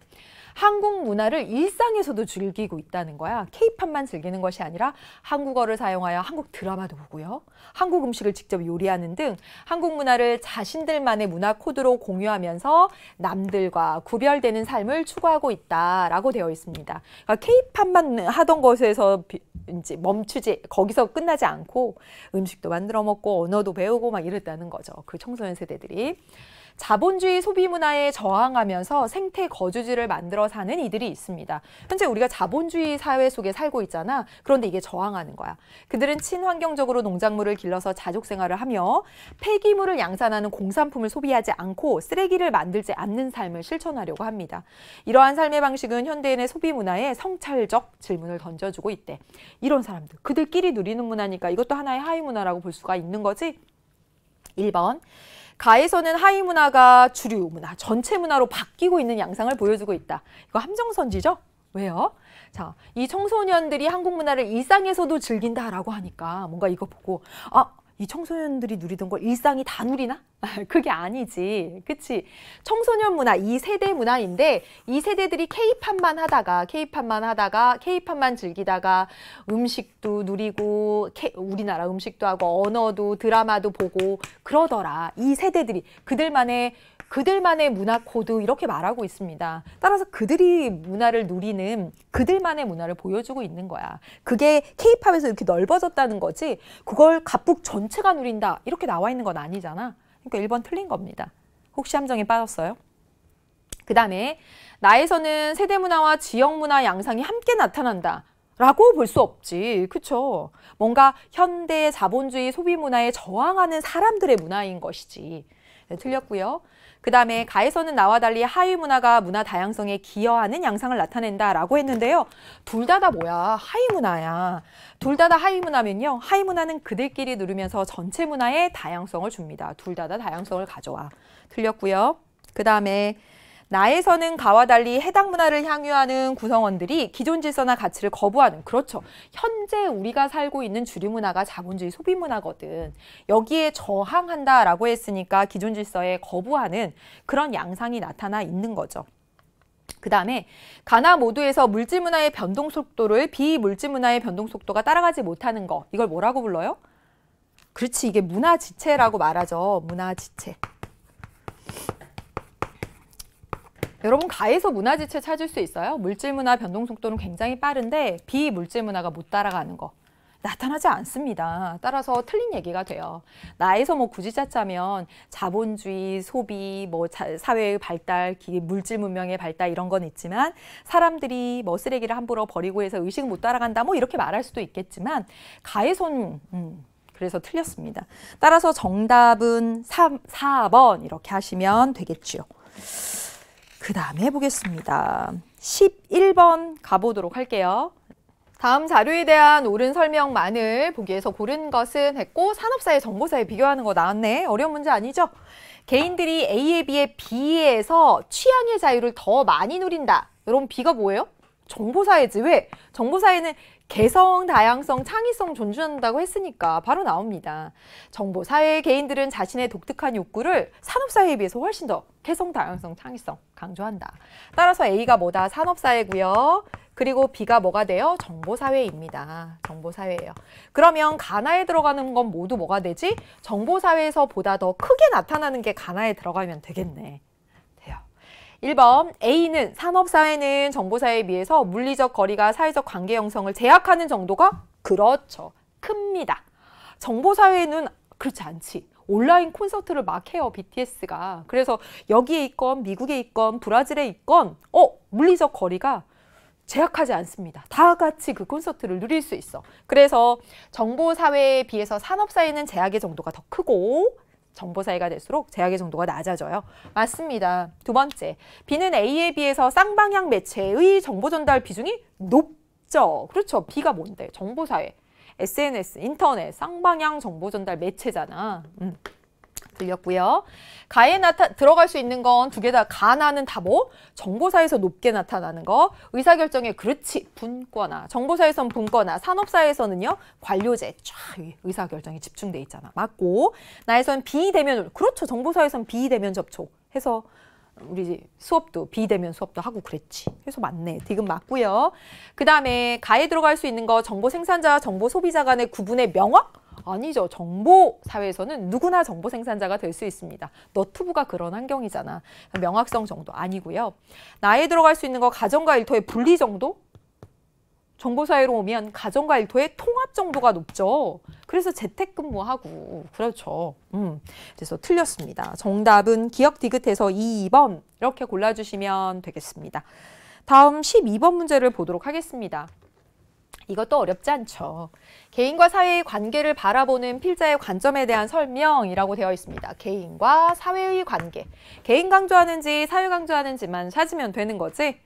한국 문화를 일상에서도 즐기고 있다는 거야. K-팝만 즐기는 것이 아니라 한국어를 사용하여 한국 드라마도 보고요. 한국 음식을 직접 요리하는 등 한국 문화를 자신들만의 문화 코드로 공유하면서 남들과 구별되는 삶을 추구하고 있다라고 되어 있습니다. 그러니까 K-팝만 하던 것에서 이제 멈추지, 거기서 끝나지 않고 음식도 만들어 먹고 언어도 배우고 막 이랬다는 거죠. 그 청소년 세대들이. 자본주의 소비 문화에 저항하면서 생태 거주지를 만들어 사는 이들이 있습니다. 현재 우리가 자본주의 사회 속에 살고 있잖아. 그런데 이게 저항하는 거야. 그들은 친환경적으로 농작물을 길러서 자족 생활을 하며 폐기물을 양산하는 공산품을 소비하지 않고 쓰레기를 만들지 않는 삶을 실천하려고 합니다. 이러한 삶의 방식은 현대인의 소비 문화에 성찰적 질문을 던져주고 있대. 이런 사람들, 그들끼리 누리는 문화니까 이것도 하나의 하위 문화라고 볼 수가 있는 거지. 1번. 가에서는 하위 문화가 주류 문화, 전체 문화로 바뀌고 있는 양상을 보여주고 있다. 이거 함정선지죠? 왜요? 자, 이 청소년들이 한국 문화를 일상에서도 즐긴다라고 하니까 뭔가 이거 보고 이 청소년들이 누리던 걸 일상이 다 누리나? 그게 아니지. 그치? 청소년 문화, 이 세대 문화인데 이 세대들이 K-팝만 하다가 K-팝만 즐기다가 음식도 누리고 우리나라 음식도 하고 언어도 드라마도 보고 그러더라. 이 세대들이 그들만의 문화 코드 이렇게 말하고 있습니다. 따라서 그들이 문화를 누리는 그들만의 문화를 보여주고 있는 거야. 그게 K-팝에서 이렇게 넓어졌다는 거지 그걸 갑북 전체가 누린다 이렇게 나와 있는 건 아니잖아. 그러니까 1번 틀린 겁니다. 혹시 함정에 빠졌어요? 그 다음에 나에서는 세대 문화와 지역 문화 양상이 함께 나타난다. 라고 볼 수 없지. 그쵸? 뭔가 현대 자본주의 소비 문화에 저항하는 사람들의 문화인 것이지. 네, 틀렸고요. 그 다음에 가에서는 나와 달리 하위 문화가 문화 다양성에 기여하는 양상을 나타낸다 라고 했는데요. 둘 다 뭐야? 하위 문화야. 둘 다 하위 문화면요. 하위 문화는 그들끼리 누르면서 전체 문화에 다양성을 줍니다. 둘 다 다양성을 가져와. 틀렸고요. 그 다음에 나에서는 가와 달리 해당 문화를 향유하는 구성원들이 기존 질서나 가치를 거부하는 그렇죠. 현재 우리가 살고 있는 주류 문화가 자본주의 소비 문화거든. 여기에 저항한다라고 했으니까 기존 질서에 거부하는 그런 양상이 나타나 있는 거죠. 그 다음에 가나 모두에서 물질 문화의 변동 속도를 비물질 문화의 변동 속도가 따라가지 못하는 거. 이걸 뭐라고 불러요? 그렇지. 이게 문화 지체라고 말하죠. 문화 지체. 여러분 가에서 문화 지체 찾을 수 있어요? 물질 문화 변동 속도는 굉장히 빠른데 비물질 문화가 못 따라가는 거. 나타나지 않습니다. 따라서 틀린 얘기가 돼요. 나에서 뭐 굳이 찾자면 자본주의, 소비, 뭐 사회의 발달, 물질 문명의 발달 이런 건 있지만 사람들이 뭐 쓰레기를 함부로 버리고 해서 의식은 못 따라간다 뭐 이렇게 말할 수도 있겠지만 가에서는 그래서 틀렸습니다. 따라서 정답은 4번 이렇게 하시면 되겠죠. 그 다음에 보겠습니다. 11번 가보도록 할게요. 다음 자료에 대한 옳은 설명만을 보기에서 고른 것은 했고 산업사회, 정보사회 비교하는 거 나왔네. 어려운 문제 아니죠? 개인들이 A에 비해 B에서 취향의 자유를 더 많이 누린다. 여러분 B가 뭐예요? 정보사회지. 왜? 정보사회는 개성, 다양성, 창의성 존중한다고 했으니까 바로 나옵니다. 정보사회의 개인들은 자신의 독특한 욕구를 산업사회에 비해서 훨씬 더 개성, 다양성, 창의성 강조한다. 따라서 A가 뭐다? 산업사회고요. 그리고 B가 뭐가 돼요? 정보사회입니다. 정보사회예요. 그러면 가나에 들어가는 건 모두 뭐가 되지? 정보사회에서 보다 더 크게 나타나는 게 가나에 들어가면 되겠네. 1번 A는 산업사회는 정보사회에 비해서 물리적 거리가 사회적 관계 형성을 제약하는 정도가 그렇죠. 큽니다. 정보사회는 그렇지 않지. 온라인 콘서트를 막 해요. BTS가. 그래서 여기에 있건 미국에 있건 브라질에 있건 물리적 거리가 제약하지 않습니다. 다 같이 그 콘서트를 누릴 수 있어. 그래서 정보사회에 비해서 산업사회는 제약의 정도가 더 크고 정보사회가 될수록 제약의 정도가 낮아져요. 맞습니다. 두 번째, B는 A에 비해서 쌍방향 매체의 정보 전달 비중이 높죠. 그렇죠. B가 뭔데? 정보사회, SNS, 인터넷, 쌍방향 정보 전달 매체잖아. 들렸고요. 가에 들어갈 수 있는 건 두 개 다 가나는 다 뭐? 정보사에서 높게 나타나는 거. 의사결정에 그렇지. 분권화. 정보사에선 분권화. 산업사에서는요. 관료제. 쫙 의사결정에 집중돼 있잖아. 맞고. 나에선 비대면. 그렇죠. 정보사에선 비대면 접촉. 해서 우리 수업도 비대면 수업도 하고 그랬지. 그래서 맞네. 디귿 맞고요. 그 다음에 가에 들어갈 수 있는 거 정보 생산자와 정보 소비자 간의 구분의 명확? 아니죠. 정보 사회에서는 누구나 정보 생산자가 될 수 있습니다. 너튜브가 그런 환경이잖아. 명확성 정도 아니고요. 나에 들어갈 수 있는 거 가정과 일터의 분리 정도? 정보 사회로 오면 가정과 일터의 통합 정도가 높죠. 그래서 재택근무하고 그렇죠. 그래서 틀렸습니다. 정답은 기억 디귿해서 2번 이렇게 골라주시면 되겠습니다. 다음 12번 문제를 보도록 하겠습니다. 이것도 어렵지 않죠. 개인과 사회의 관계를 바라보는 필자의 관점에 대한 설명이라고 되어 있습니다. 개인과 사회의 관계. 개인 강조하는지 사회 강조하는지만 찾으면 되는 거지.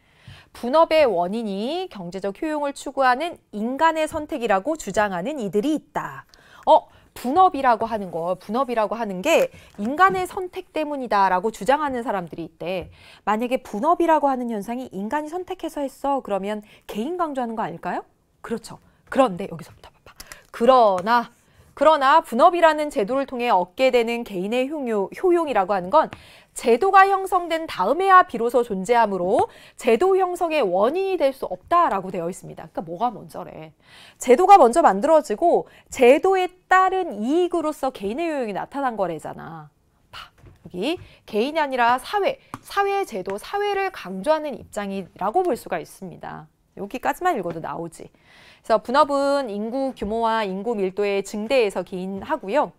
분업의 원인이 경제적 효용을 추구하는 인간의 선택이라고 주장하는 이들이 있다. 분업이라고 하는 게 인간의 선택 때문이다라고 주장하는 사람들이 있대. 만약에 분업이라고 하는 현상이 인간이 선택해서 했어. 그러면 개인 강조하는 거 아닐까요? 그렇죠. 그런데 여기서부터 봐봐. 그러나 분업이라는 제도를 통해 얻게 되는 개인의 효용이라고 하는 건 제도가 형성된 다음에야 비로소 존재하므로 제도 형성의 원인이 될 수 없다라고 되어 있습니다. 그러니까 뭐가 먼저래. 제도가 먼저 만들어지고 제도에 따른 이익으로서 개인의 효용이 나타난 거래잖아. 봐, 여기 개인이 아니라 사회 제도, 사회를 강조하는 입장이라고 볼 수가 있습니다. 여기까지만 읽어도 나오지. 그래서 분업은 인구 규모와 인구 밀도의 증대에서 기인하고요.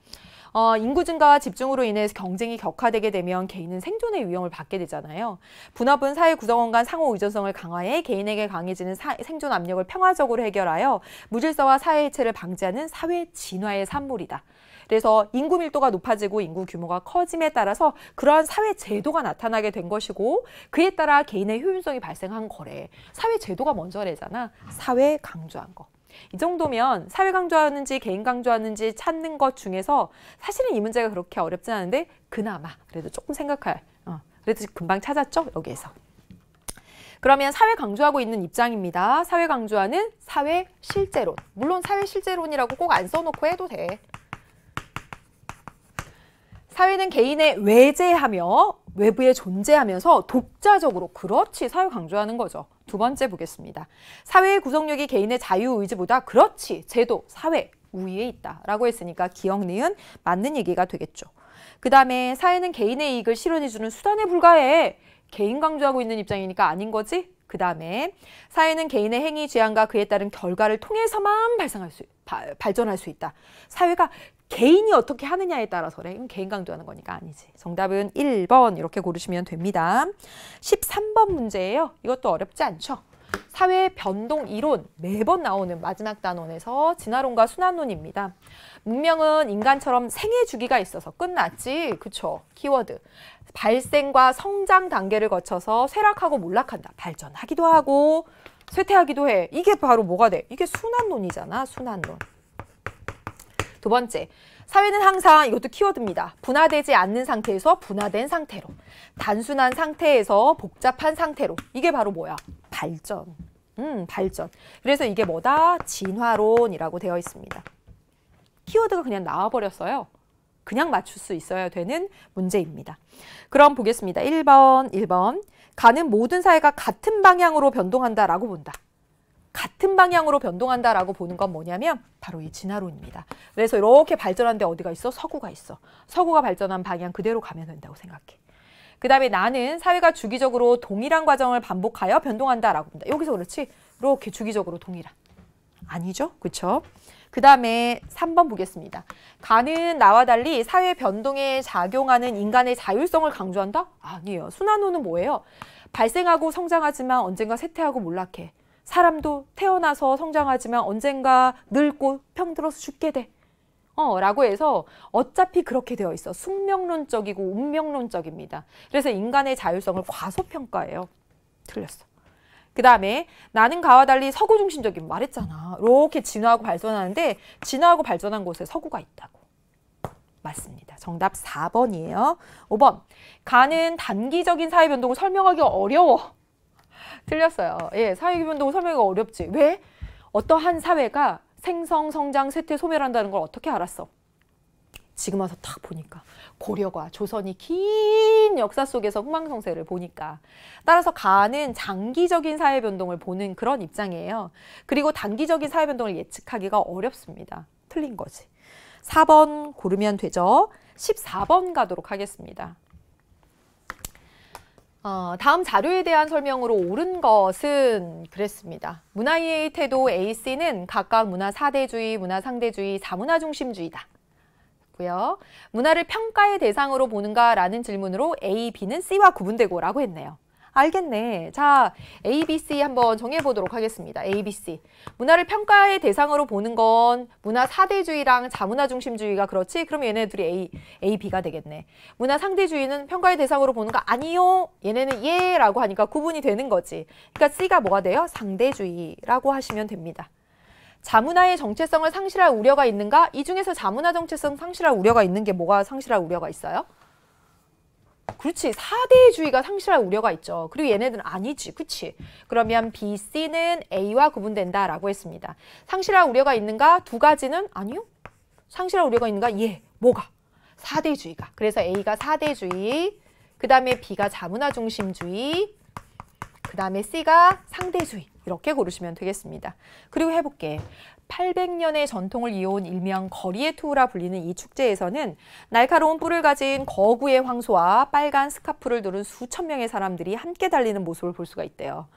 인구 증가와 집중으로 인해서 경쟁이 격화되게 되면 개인은 생존의 위험을 받게 되잖아요. 분업은 사회 구성원 간 상호 의존성을 강화해 개인에게 강해지는 생존 압력을 평화적으로 해결하여 무질서와 사회 해체를 방지하는 사회 진화의 산물이다. 그래서 인구 밀도가 높아지고 인구 규모가 커짐에 따라서 그러한 사회 제도가 나타나게 된 것이고 그에 따라 개인의 효율성이 발생한 거래. 사회 제도가 먼저래잖아. 사회 강조한 거. 이 정도면 사회 강조하는지 개인 강조하는지 찾는 것 중에서 사실은 이 문제가 그렇게 어렵진 않은데 그나마 그래도 조금 생각할 그래도 금방 찾았죠? 여기에서. 그러면 사회 강조하고 있는 입장입니다. 사회 강조하는 사회 실제론. 물론 사회 실제론이라고 꼭 안 써놓고 해도 돼. 사회는 개인의 외제하며 외부에 존재하면서 독자적으로 그렇지 사회 강조하는 거죠. 두 번째 보겠습니다. 사회의 구성력이 개인의 자유의지보다 그렇지 제도, 사회 우위에 있다라고 했으니까 기억, 니은 맞는 얘기가 되겠죠. 그 다음에 사회는 개인의 이익을 실현해주는 수단에 불과해. 개인 강조하고 있는 입장이니까 아닌 거지. 그 다음에 사회는 개인의 행위, 죄악과 그에 따른 결과를 통해서만 발전할 수 있다. 사회가 개인이 어떻게 하느냐에 따라서래. 이건 개인 강조하는 거니까 아니지. 정답은 1번 이렇게 고르시면 됩니다. 13번 문제예요. 이것도 어렵지 않죠? 사회의 변동 이론, 매번 나오는 마지막 단원에서 진화론과 순환론입니다. 문명은 인간처럼 생애 주기가 있어서 끝났지. 그쵸? 키워드. 발생과 성장 단계를 거쳐서 쇠락하고 몰락한다. 발전하기도 하고 쇠퇴하기도 해. 이게 바로 뭐가 돼? 이게 순환론이잖아. 순환론. 두 번째, 사회는 항상 이것도 키워드입니다. 분화되지 않는 상태에서 분화된 상태로, 단순한 상태에서 복잡한 상태로. 이게 바로 뭐야? 발전. 발전. 그래서 이게 뭐다? 진화론이라고 되어 있습니다. 키워드가 그냥 나와버렸어요. 그냥 맞출 수 있어야 되는 문제입니다. 그럼 보겠습니다. 1번. 가는 모든 사회가 같은 방향으로 변동한다라고 본다. 같은 방향으로 변동한다라고 보는 건 뭐냐면 바로 이 진화론입니다. 그래서 이렇게 발전한 데 어디가 있어? 서구가 있어. 서구가 발전한 방향 그대로 가면 된다고 생각해. 그 다음에 나는 사회가 주기적으로 동일한 과정을 반복하여 변동한다라고 본다. 여기서 그렇지? 이렇게 주기적으로 동일한. 아니죠? 그렇죠? 그 다음에 3번 보겠습니다. 가는 나와 달리 사회 변동에 작용하는 인간의 자율성을 강조한다? 아니에요. 순환론은 뭐예요? 발생하고 성장하지만 언젠가 쇠퇴하고 몰락해. 사람도 태어나서 성장하지만 언젠가 늙고 병들어서 죽게 돼. 라고 해서 어차피 그렇게 되어 있어. 숙명론적이고 운명론적입니다. 그래서 인간의 자율성을 과소평가해요. 틀렸어. 그 다음에 나는 가와 달리 서구 중심적인 말했잖아. 이렇게 진화하고 발전하는데 진화하고 발전한 곳에 서구가 있다고. 맞습니다. 정답 4번이에요. 5번. 가는 단기적인 사회 변동을 설명하기 어려워. 틀렸어요. 예, 사회 변동을 설명하기가 어렵지. 왜? 어떠한 사회가 생성, 성장, 쇠퇴, 소멸한다는 걸 어떻게 알았어? 지금 와서 딱 보니까 고려과 조선이 긴 역사 속에서 흥망성쇠를 보니까 따라서 가는 장기적인 사회 변동을 보는 그런 입장이에요. 그리고 단기적인 사회 변동을 예측하기가 어렵습니다. 틀린 거지. 4번 고르면 되죠. 14번 가도록 하겠습니다. 다음 자료에 대한 설명으로 옳은 것은 그랬습니다. 문화이해의 태도 AC는 각각 문화 사대주의, 문화 상대주의, 자문화 중심주의다. 고요. 문화를 평가의 대상으로 보는가라는 질문으로 A, B는 C와 구분되고 라고 했네요. 알겠네. 자, A, B, C 한번 정해보도록 하겠습니다. A, B, C. 문화를 평가의 대상으로 보는 건 문화 사대주의랑 자문화 중심주의가 그렇지? 그럼 얘네들이 A, B가 되겠네. 문화 상대주의는 평가의 대상으로 보는 거 아니요. 얘네는 예라고 하니까 구분이 되는 거지. 그러니까 C가 뭐가 돼요? 상대주의라고 하시면 됩니다. 자문화의 정체성을 상실할 우려가 있는가? 이 중에서 자문화 정체성 상실할 우려가 있는 게 뭐가 상실할 우려가 있어요? 그렇지. 4대주의가 상실할 우려가 있죠. 그리고 얘네들은 아니지. 그치? 그러면 B, C는 A와 구분된다라고 했습니다. 상실할 우려가 있는가? 두 가지는 아니요. 상실할 우려가 있는가? 예. 뭐가? 4대주의가. 그래서 A가 4대주의, 그 다음에 B가 자문화 중심주의, 그 다음에 C가 상대주의. 이렇게 고르시면 되겠습니다. 그리고 해볼게. 800년의 전통을 이어온 일명 거리의 투우라 불리는 이 축제에서는 날카로운 뿔을 가진 거구의 황소와 빨간 스카프를 두른 수천 명의 사람들이 함께 달리는 모습을 볼 수가 있대요.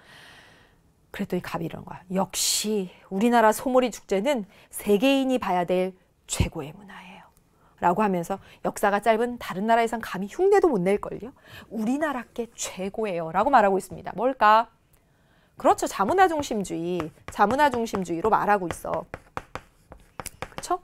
그랬더니 갑이 이런 거야. 역시 우리나라 소몰이 축제는 세계인이 봐야 될 최고의 문화예요. 라고 하면서 역사가 짧은 다른 나라에선 감히 흉내도 못 낼걸요. 우리나라께 최고예요. 라고 말하고 있습니다. 뭘까? 그렇죠. 자문화 중심주의. 자문화 중심주의로 말하고 있어. 그렇죠?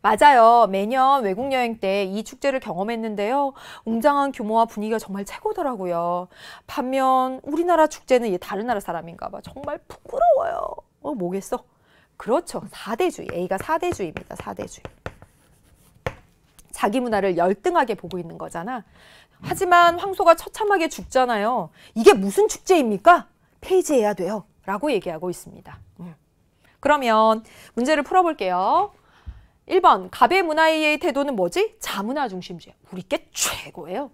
맞아요. 매년 외국 여행 때 이 축제를 경험했는데요. 웅장한 규모와 분위기가 정말 최고더라고요. 반면 우리나라 축제는 다른 나라 사람인가 봐. 정말 부끄러워요. 뭐겠어? 그렇죠. 4대주의. A가 4대주의입니다. 4대주의. 자기 문화를 열등하게 보고 있는 거잖아. 하지만 황소가 처참하게 죽잖아요. 이게 무슨 축제입니까? 폐지해야 돼요. 라고 얘기하고 있습니다. 그러면 문제를 풀어볼게요. 1번, 갑의 문화의 태도는 뭐지? 자문화 중심주의. 우리께 최고예요.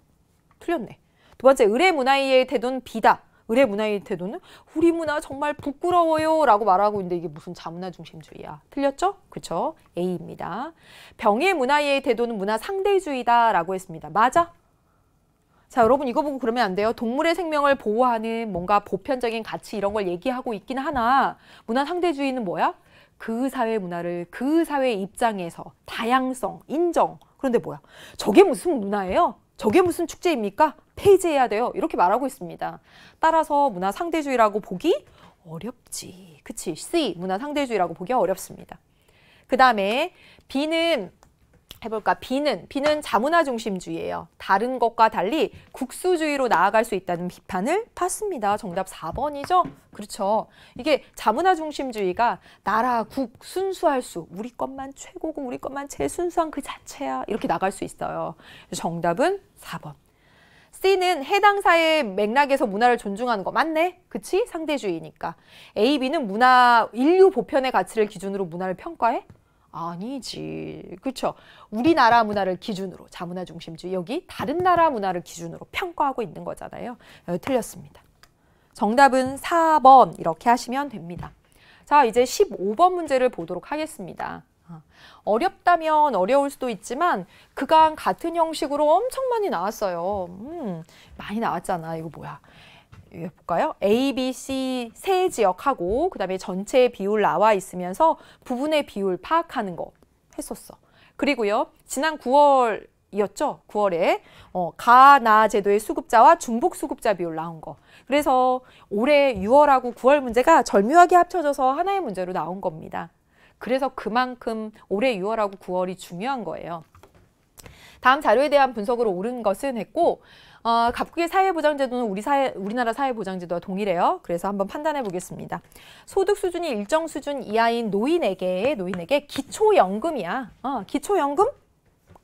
틀렸네. 두 번째, 을의 문화의 태도는 B다. 을의 문화의 태도는 우리 문화 정말 부끄러워요. 라고 말하고 있는데 이게 무슨 자문화 중심주의야. 틀렸죠? 그쵸? A입니다. 병의 문화의 태도는 문화 상대주의다. 라고 했습니다. 맞아? 자, 여러분 이거 보고 그러면 안 돼요. 동물의 생명을 보호하는 뭔가 보편적인 가치 이런 걸 얘기하고 있긴 하나 문화 상대주의는 뭐야? 그 사회 문화를 그 사회의 입장에서 다양성, 인정. 그런데 뭐야? 저게 무슨 문화예요? 저게 무슨 축제입니까? 폐지해야 돼요. 이렇게 말하고 있습니다. 따라서 문화 상대주의라고 보기 어렵지. 그치? C, 문화 상대주의라고 보기 어렵습니다. 그 다음에 B는 해볼까? B는 자문화 중심주의예요. 다른 것과 달리 국수주의로 나아갈 수 있다는 비판을 받습니다. 정답 4번이죠? 그렇죠. 이게 자문화 중심주의가 나라, 국, 순수할 수, 우리 것만 최고고 우리 것만 제일 순수한 그 자체야. 이렇게 나갈 수 있어요. 정답은 4번. C는 해당 사회의 맥락에서 문화를 존중하는 거 맞네? 그치? 상대주의니까. A, B는 문화, 인류 보편의 가치를 기준으로 문화를 평가해? 아니지. 그렇죠. 우리나라 문화를 기준으로 자문화 중심주의. 여기 다른 나라 문화를 기준으로 평가하고 있는 거잖아요. 틀렸습니다. 정답은 4번 이렇게 하시면 됩니다. 자, 이제 15번 문제를 보도록 하겠습니다. 어렵다면 어려울 수도 있지만 그간 같은 형식으로 엄청 많이 나왔어요. 많이 나왔잖아. 이거 뭐야? 이거 볼까요? A, B, C 세 지역하고 그 다음에 전체 비율 나와 있으면서 부분의 비율 파악하는 거 했었어. 그리고요. 지난 9월이었죠? 9월에 가나 제도의 수급자와 중복 수급자 비율 나온 거. 그래서 올해 6월하고 9월 문제가 절묘하게 합쳐져서 하나의 문제로 나온 겁니다. 그래서 그만큼 올해 6월하고 9월이 중요한 거예요. 다음 자료에 대한 분석으로 옳은 것은 했고 각국의 사회보장제도는 우리나라 사회보장제도와 동일해요. 그래서 한번 판단해 보겠습니다. 소득 수준이 일정 수준 이하인 노인에게 기초연금이야. 기초연금?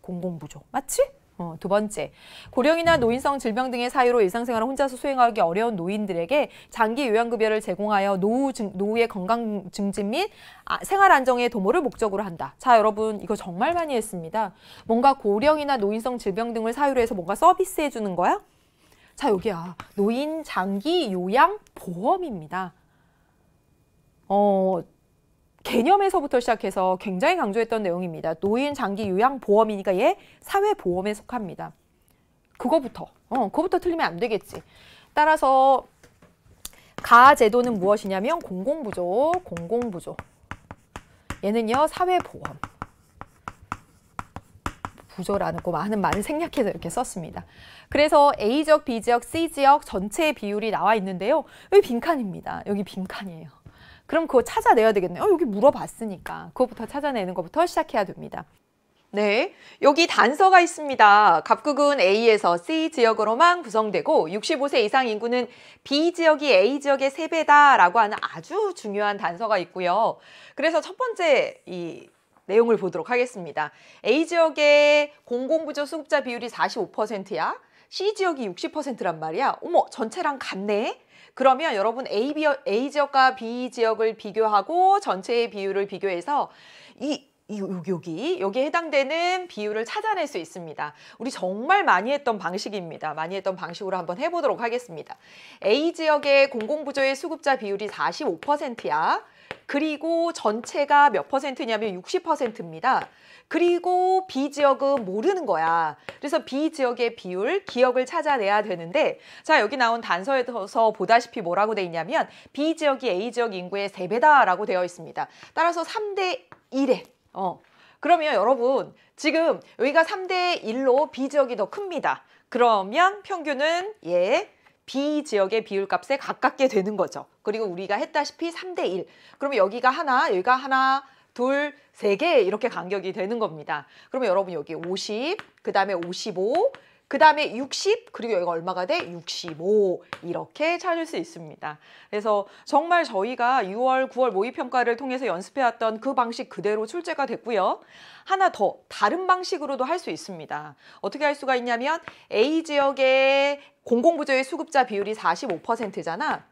공공부조. 맞지? 두 번째, 고령이나 노인성 질병 등의 사유로 일상생활을 혼자서 수행하기 어려운 노인들에게 장기 요양급여를 제공하여 노후의 건강 증진 및 생활 안정의 도모를 목적으로 한다. 자, 여러분 이거 정말 많이 했습니다. 뭔가 고령이나 노인성 질병 등을 사유로 해서 뭔가 서비스해 주는 거야? 자, 여기야. 노인 장기 요양 보험입니다. 개념에서부터 시작해서 굉장히 강조했던 내용입니다. 노인 장기 요양 보험이니까 얘 사회보험에 속합니다. 그거부터 틀리면 안 되겠지. 따라서 가제도는 무엇이냐면 공공부조. 얘는요 사회보험. 부조라는 거 많은 말을 생략해서 이렇게 썼습니다. 그래서 A지역, B지역, C지역 전체 비율이 나와 있는데요. 여기 빈칸입니다. 여기 빈칸이에요. 그럼 그거 찾아내야 되겠네요. 여기 물어봤으니까. 그거부터 찾아내는 것부터 시작해야 됩니다. 네, 여기 단서가 있습니다. 갑극은 A에서 C 지역으로만 구성되고 65세 이상 인구는 B 지역이 A 지역의 3배다라고 하는 아주 중요한 단서가 있고요. 그래서 첫 번째 이 내용을 보도록 하겠습니다. A 지역의 공공부조 수급자 비율이 45%야. C 지역이 60%란 말이야. 어머, 전체랑 같네? 그러면 여러분 A 지역과 B 지역을 비교하고 전체의 비율을 비교해서 여기에 해당되는 비율을 찾아낼 수 있습니다. 우리 정말 많이 했던 방식입니다. 많이 했던 방식으로 한번 해보도록 하겠습니다. A 지역의 공공부조의 수급자 비율이 45%야. 그리고 전체가 몇 퍼센트냐면 60%입니다. 그리고 B 지역은 모르는 거야. 그래서 B 지역의 비율, 기억을 찾아내야 되는데, 자, 여기 나온 단서에서 보다시피 뭐라고 돼 있냐면 B 지역이 A 지역 인구의 3배다라고 되어 있습니다. 따라서 3대 1에 그러면 여러분 지금 여기가 3대 1로 B 지역이 더 큽니다. 그러면 평균은 B 지역의 비율값에 가깝게 되는 거죠. 그리고 우리가 했다시피 3대 1. 그러면 여기가 하나, 둘, 3개 이렇게 간격이 되는 겁니다. 그러면 여러분 여기 50, 그 다음에 55, 그 다음에 60, 그리고 여기가 얼마가 돼? 65 이렇게 찾을 수 있습니다. 그래서 정말 저희가 6월, 9월 모의평가를 통해서 연습해왔던 그 방식 그대로 출제가 됐고요. 하나 더 다른 방식으로도 할 수 있습니다. 어떻게 할 수가 있냐면 A 지역의 공공부조의 수급자 비율이 45%잖아.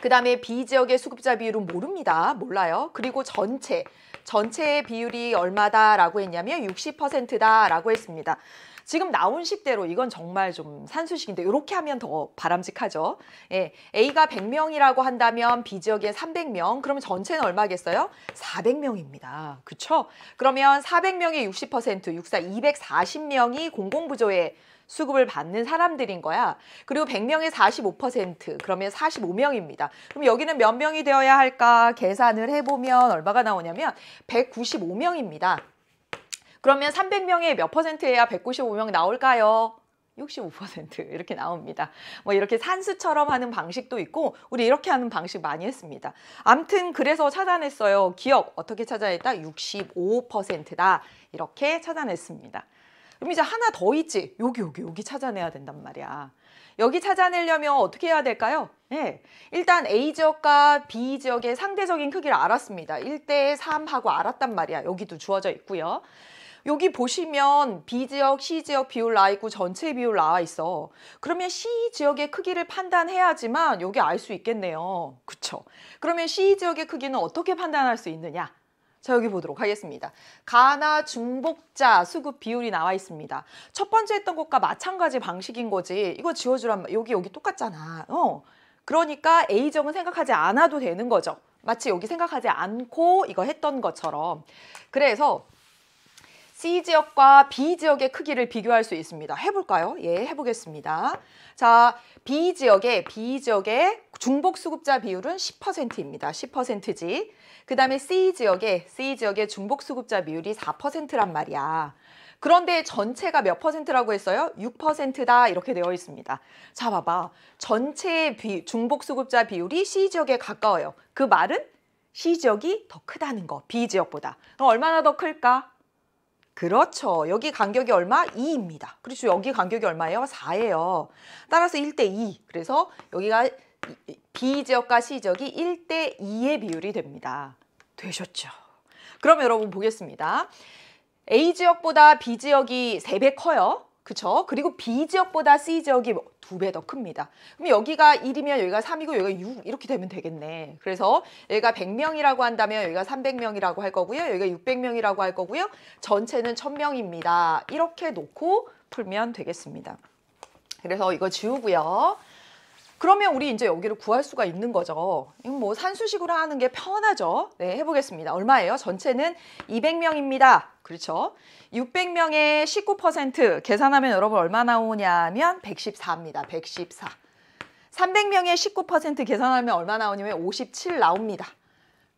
그 다음에 B 지역의 수급자 비율은 모릅니다. 몰라요. 그리고 전체의 비율이 얼마다라고 했냐면 60%다라고 했습니다. 지금 나온 식대로 이건 정말 좀 산수식인데 이렇게 하면 더 바람직하죠. A가 100명이라고 한다면 B 지역에 300명, 그러면 전체는 얼마겠어요? 400명입니다. 그쵸? 그러면 400명의 60%, 64, 240명이 공공부조의 수급을 받는 사람들인 거야. 그리고 100명의 45%, 그러면 45명입니다. 그럼 여기는 몇 명이 되어야 할까 계산을 해보면 얼마가 나오냐면 195명입니다. 그러면 300명의 몇 퍼센트여야 195명 나올까요? 65% 이렇게 나옵니다. 뭐 이렇게 산수처럼 하는 방식도 있고 우리 이렇게 하는 방식 많이 했습니다. 암튼 그래서 찾아냈어요. 기억 어떻게 찾아냈다? 65%다. 이렇게 찾아냈습니다. 그럼 이제 하나 더 있지. 여기 찾아내야 된단 말이야. 여기 찾아내려면 어떻게 해야 될까요? 일단 A 지역과 B 지역의 상대적인 크기를 알았습니다. 1대 3하고 알았단 말이야. 여기도 주어져 있고요. 여기 보시면 B 지역, C 지역 비율 나와 있고 전체 비율 나와 있어. 그러면 C 지역의 크기를 판단해야지만 여기 알 수 있겠네요. 그쵸? 그러면 C 지역의 크기는 어떻게 판단할 수 있느냐? 자, 여기 보도록 하겠습니다. 가나 중복자 수급 비율이 나와 있습니다. 첫 번째 했던 것과 마찬가지 방식인 거지. 이거 지워주란 말, 여기 똑같잖아. 그러니까 A 지역은 생각하지 않아도 되는 거죠. 마치 여기 생각하지 않고 이거 했던 것처럼. 그래서 C 지역과 B 지역의 크기를 비교할 수 있습니다. 해볼까요? 해보겠습니다. 자, B 지역의 중복 수급자 비율은 10%입니다. 10%지. 그 다음에 C 지역의 중복 수급자 비율이 4%란 말이야. 그런데 전체가 몇 퍼센트라고 했어요? 6%다 이렇게 되어 있습니다. 자, 봐봐. 전체의 중복 수급자 비율이 C 지역에 가까워요. 그 말은 C 지역이 더 크다는 거, B 지역보다. 그럼 얼마나 더 클까? 그렇죠. 여기 간격이 얼마? 2입니다. 그렇죠. 여기 간격이 얼마예요? 4예요. 따라서 1대 2. 그래서 여기가 B 지역과 C 지역이 1대 2의 비율이 됩니다. 되셨죠? 그럼 여러분 보겠습니다. A 지역보다 B 지역이 3배 커요. 그쵸? 그리고 B 지역보다 C 지역이 2배 더 큽니다. 그럼 여기가 1이면 여기가 3이고 여기가 6 이렇게 되면 되겠네. 그래서 여기가 100명이라고 한다면 여기가 300명이라고 할 거고요. 여기가 600명이라고 할 거고요. 전체는 1000명입니다. 이렇게 놓고 풀면 되겠습니다. 그래서 이거 지우고요. 그러면 우리 이제 여기를 구할 수가 있는 거죠. 이건 뭐 산수식으로 하는 게 편하죠. 네, 해보겠습니다. 얼마예요? 전체는 200명입니다. 그렇죠? 600명의 19% 계산하면 여러분 얼마 나오냐면 114입니다. 114. 300명의 19% 계산하면 얼마 나오냐면 57 나옵니다.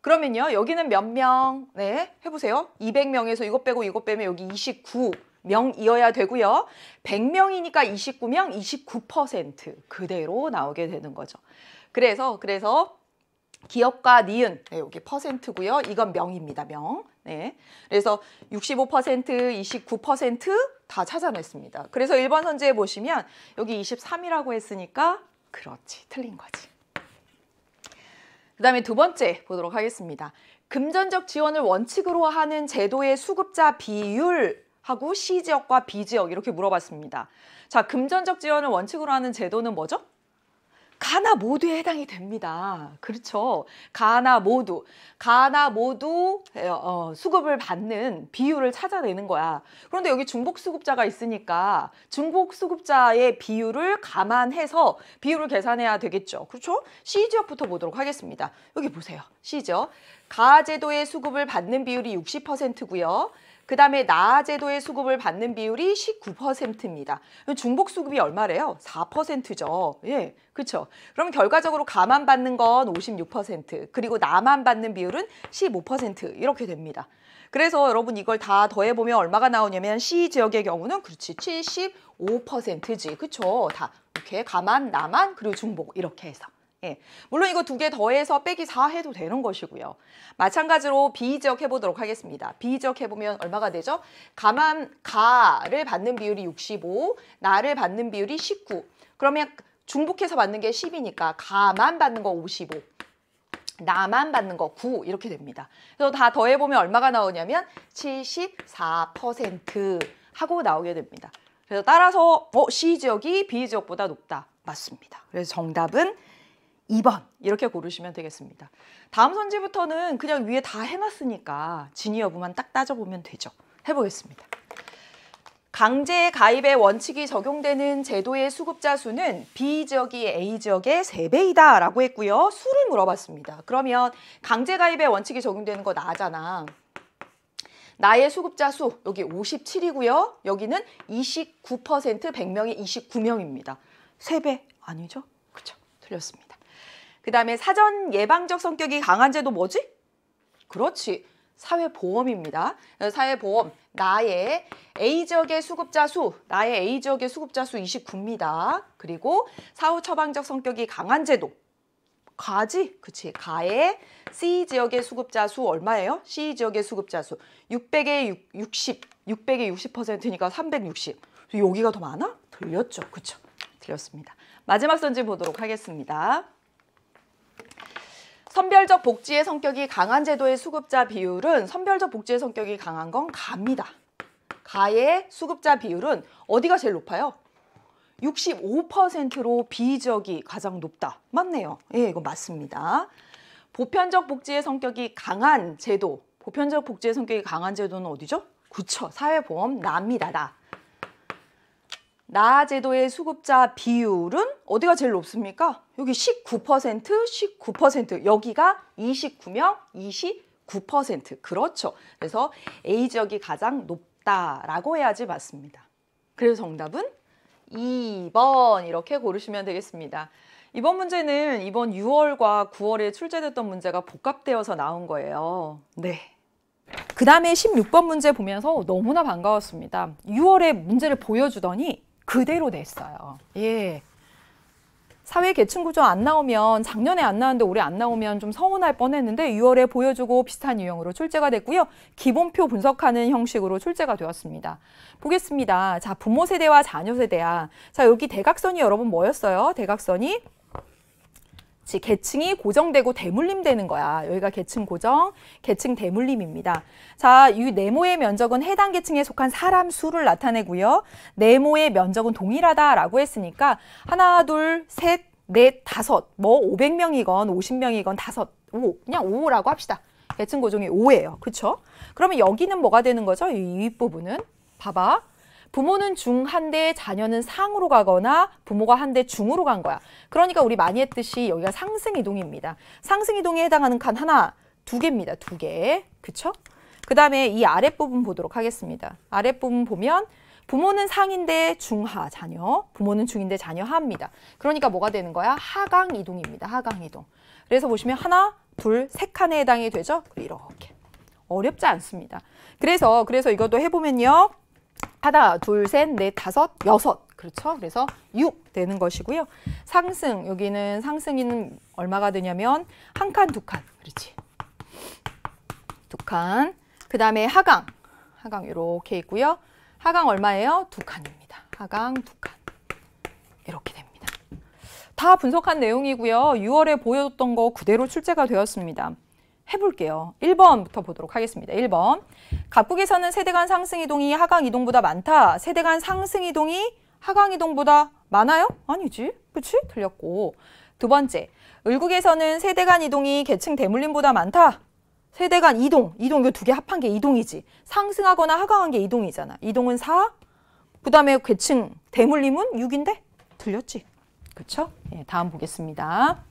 그러면요, 여기는 몇 명? 네, 해보세요. 200명에서 이것 빼고 이것 빼면 여기 29명이어야 되고요. 100명이니까 29명, 29% 그대로 나오게 되는 거죠. 그래서 기억과 니은, 네, 여기 퍼센트고요. 이건 명입니다. 명. 네. 그래서 65%, 29%다 찾아냈습니다. 그래서 1번 선지에 보시면 여기 23이라고 했으니까 그렇지, 틀린 거지. 그 다음에 두 번째 보도록 하겠습니다. 금전적 지원을 원칙으로 하는 제도의 수급자 비율하고 C지역과 B지역 이렇게 물어봤습니다. 자, 금전적 지원을 원칙으로 하는 제도는 뭐죠? 가나 모두에 해당이 됩니다. 그렇죠. 가나 모두 수급을 받는 비율을 찾아내는 거야. 그런데 여기 중복 수급자가 있으니까 중복 수급자의 비율을 감안해서 비율을 계산해야 되겠죠. 그렇죠? C지역부터 보도록 하겠습니다. 여기 보세요. C지역. 가제도의 수급을 받는 비율이 60%고요. 그 다음에 나제도의 수급을 받는 비율이 19%입니다. 중복 수급이 얼마래요? 4%죠. 예, 그렇죠. 그럼 결과적으로 가만 받는 건 56%, 그리고 나만 받는 비율은 15% 이렇게 됩니다. 그래서 여러분 이걸 다 더해보면 얼마가 나오냐면 C지역의 경우는 그렇지 75%지. 그렇죠. 다 이렇게 가만, 나만, 그리고 중복 이렇게 해서. 예, 물론 이거 두 개 더해서 빼기 4 해도 되는 것이고요. 마찬가지로 B지역 해보도록 하겠습니다. B지역 해보면 얼마가 되죠? 가를 받는 비율이 65, 나를 받는 비율이 19. 그러면 중복해서 받는 게 10이니까 가만 받는 거 55, 나만 받는 거 9 이렇게 됩니다. 그래서 다 더해보면 얼마가 나오냐면 74% 하고 나오게 됩니다. 그래서 따라서 C지역이 B지역보다 높다. 맞습니다. 그래서 정답은 2번 이렇게 고르시면 되겠습니다. 다음 선지부터는 그냥 위에 다 해놨으니까 진위 여부만 딱 따져보면 되죠. 해보겠습니다. 강제 가입의 원칙이 적용되는 제도의 수급자 수는 B지역이 A지역의 3배이다 라고 했고요. 수를 물어봤습니다. 그러면 강제 가입의 원칙이 적용되는 거 나잖아. 나의 수급자 수 여기 57이고요. 여기는 29%, 100명이 29명입니다. 3배 아니죠? 그렇죠. 틀렸습니다. 그 다음에 사전 예방적 성격이 강한 제도 뭐지? 그렇지. 사회보험입니다. 사회보험, 나의 A지역의 수급자 수, 나의 A지역의 수급자 수 29입니다. 그리고 사후 처방적 성격이 강한 제도. 가지? 그치. 가의 C지역의 수급자 수 얼마예요? C지역의 수급자 수. 600에 60, 600에 60%니까 360. 여기가 더 많아? 틀렸죠. 그쵸. 틀렸습니다. 마지막 선지 보도록 하겠습니다. 선별적 복지의 성격이 강한 제도의 수급자 비율은 선별적 복지의 성격이 강한 건 가입니다. 가의 수급자 비율은 어디가 제일 높아요? 65%로 B지역이 가장 높다. 맞네요. 예, 이거 맞습니다. 보편적 복지의 성격이 강한 제도, 보편적 복지의 성격이 강한 제도는 어디죠? 그쵸. 사회보험 나입니다. 나 제도의 수급자 비율은 어디가 제일 높습니까? 여기 19%, 19%. 여기가 29명, 29%. 그렇죠. 그래서 A지역이 가장 높다라고 해야지 맞습니다. 그래서 정답은 2번 이렇게 고르시면 되겠습니다. 이번 문제는 이번 6월과 9월에 출제됐던 문제가 복합되어서 나온 거예요. 네. 그 다음에 16번 문제 보면서 너무나 반가웠습니다. 6월에 문제를 보여주더니 그대로 냈어요. 예. 사회 계층 구조 안 나오면 작년에 안 나왔는데 올해 안 나오면 좀 서운할 뻔했는데 6월에 보여주고 비슷한 유형으로 출제가 됐고요. 기본표 분석하는 형식으로 출제가 되었습니다. 보겠습니다. 자, 부모 세대와 자녀 세대야. 자, 여기 대각선이 여러분 뭐였어요? 대각선이 계층이 고정되고 대물림되는 거야. 여기가 계층 고정, 계층 대물림입니다. 자, 이 네모의 면적은 해당 계층에 속한 사람 수를 나타내고요. 네모의 면적은 동일하다라고 했으니까 하나, 둘, 셋, 넷, 다섯, 뭐 500명이건 50명이건 다섯, 5, 그냥 5라고 합시다. 계층 고정이 5예요. 그렇죠? 그러면 여기는 뭐가 되는 거죠? 이 윗부분은 봐봐. 부모는 중 한 대, 자녀는 상으로 가거나 부모가 한 대 중으로 간 거야. 그러니까 우리 많이 했듯이 여기가 상승이동입니다. 상승이동에 해당하는 칸 하나, 두 개입니다. 두 개. 그쵸? 그 다음에 이 아랫부분 보도록 하겠습니다. 아랫부분 보면 부모는 상인데 중하, 자녀. 부모는 중인데 자녀 하입니다. 그러니까 뭐가 되는 거야? 하강이동입니다. 하강이동. 그래서 보시면 하나, 둘, 세 칸에 해당이 되죠? 이렇게. 어렵지 않습니다. 그래서 이것도 해보면요. 하나, 둘, 셋, 넷, 다섯, 여섯. 그렇죠? 그래서 6 되는 것이고요. 상승, 여기는 상승이는 얼마가 되냐면 한 칸, 두 칸. 그렇지. 두 칸. 그 다음에 하강. 하강 이렇게 있고요. 하강 얼마예요? 두 칸입니다. 하강 두 칸. 이렇게 됩니다. 다 분석한 내용이고요. 6월에 보여줬던 거 그대로 출제가 되었습니다. 해볼게요. 1번부터 보도록 하겠습니다. 1번. 갑국에서는 세대 간 상승 이동이 하강 이동보다 많다. 세대 간 상승 이동이 하강 이동보다 많아요? 아니지. 그치? 틀렸고. 두 번째. 을국에서는 세대 간 이동이 계층 대물림보다 많다. 세대 간 이동 이거 두 개 합한 게 이동이지. 상승하거나 하강한 게 이동이잖아. 이동은 4. 그 다음에 계층 대물림은 6인데? 틀렸지. 그쵸? 예, 다음 보겠습니다.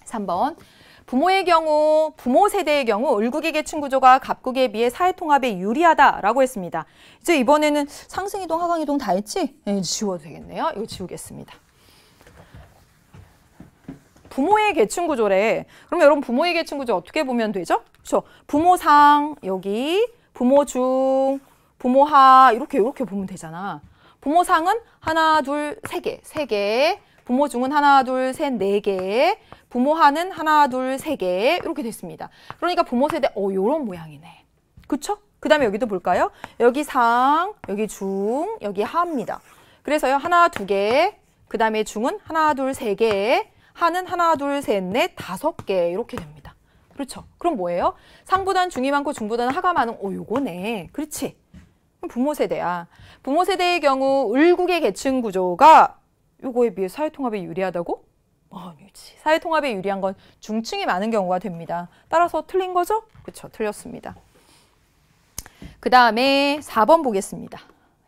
3번. 부모의 경우, 부모 세대의 경우 을국의 계층 구조가 갑국에 비해 사회통합에 유리하다라고 했습니다. 이제 이번에는 상승이동, 하강이동 다 했지? 네, 지워도 되겠네요. 이거 지우겠습니다. 부모의 계층 구조래. 그럼 여러분 부모의 계층 구조 어떻게 보면 되죠? 그렇죠? 부모상 여기, 부모중, 부모하 이렇게 보면 되잖아. 부모상은 하나, 둘, 세 개. 부모중은 하나, 둘, 셋, 네 개. 부모하는 하나, 둘, 세 개. 이렇게 됐습니다. 그러니까 부모 세대, 요런 모양이네. 그쵸? 그 다음에 여기도 볼까요? 여기 상, 여기 중, 여기 하입니다. 그래서요, 하나, 두 개. 그 다음에 중은 하나, 둘, 세 개. 하는 하나, 둘, 셋, 넷, 다섯 개. 이렇게 됩니다. 그렇죠? 그럼 뭐예요? 상보단 중이 많고 중보다는 하가 많은, 요거네. 그렇지? 부모 세대야. 부모 세대의 경우 을국의 계층 구조가 요거에 비해 사회통합에 유리하다고? 아니지. 사회통합에 유리한 건 중층이 많은 경우가 됩니다. 따라서 틀린 거죠? 그렇죠. 틀렸습니다. 그 다음에 4번 보겠습니다.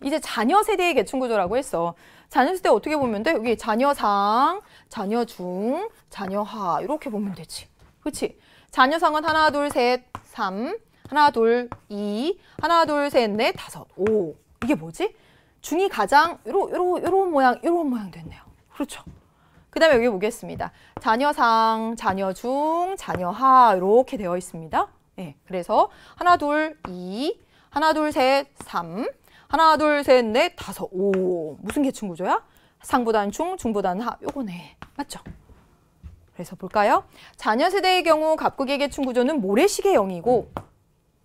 이제 자녀 세대의 계층 구조라고 했어. 자녀 세대 어떻게 보면 돼? 여기 자녀상, 자녀중, 자녀하 이렇게 보면 되지. 그렇지? 자녀상은 하나, 둘, 셋, 3, 하나, 둘, 2, 하나, 둘, 셋, 넷, 다섯, 5. 이게 뭐지? 중이 가장 요런 모양 됐네요. 그렇죠? 그 다음에 여기 보겠습니다. 자녀상, 자녀중, 자녀하 이렇게 되어 있습니다. 네, 그래서 하나, 둘, 2, 하나, 둘, 셋, 3, 하나, 둘, 셋, 넷, 다섯, 5. 무슨 계층 구조야? 상보다는 중, 중보다는 하. 요거네. 맞죠? 그래서 볼까요? 자녀 세대의 경우 갑국의 계층 구조는 모래시계 형이고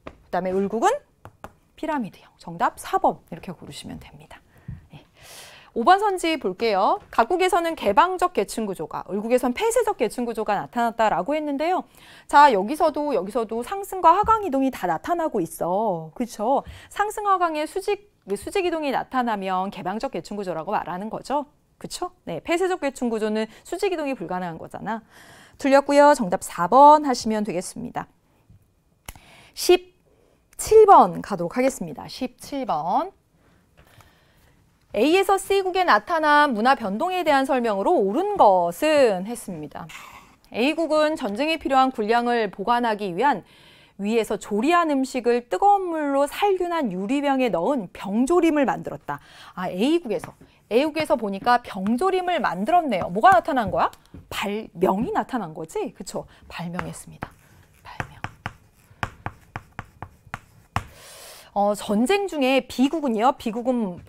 그 다음에 을국은 피라미드형. 정답 4번 이렇게 고르시면 됩니다. 5번 선지 볼게요. 갑국에서는 개방적 계층 구조가, 을국에선 폐쇄적 계층 구조가 나타났다라고 했는데요. 자, 여기서도 상승과 하강 이동이 다 나타나고 있어. 그렇죠? 상승 하강의 수직 이동이 나타나면 개방적 계층 구조라고 말하는 거죠. 그렇죠? 네, 폐쇄적 계층 구조는 수직 이동이 불가능한 거잖아. 틀렸고요. 정답 4번 하시면 되겠습니다. 17번 가도록 하겠습니다. 17번. A에서 C국에 나타난 문화 변동에 대한 설명으로 옳은 것은 했습니다. A국은 전쟁에 필요한 군량을 보관하기 위한 위에서 조리한 음식을 뜨거운 물로 살균한 유리병에 넣은 병조림을 만들었다. A국에서 보니까 병조림을 만들었네요. 뭐가 나타난 거야? 발명이 나타난 거지? 그쵸? 발명했습니다. 전쟁 중에 비국은요. 비국은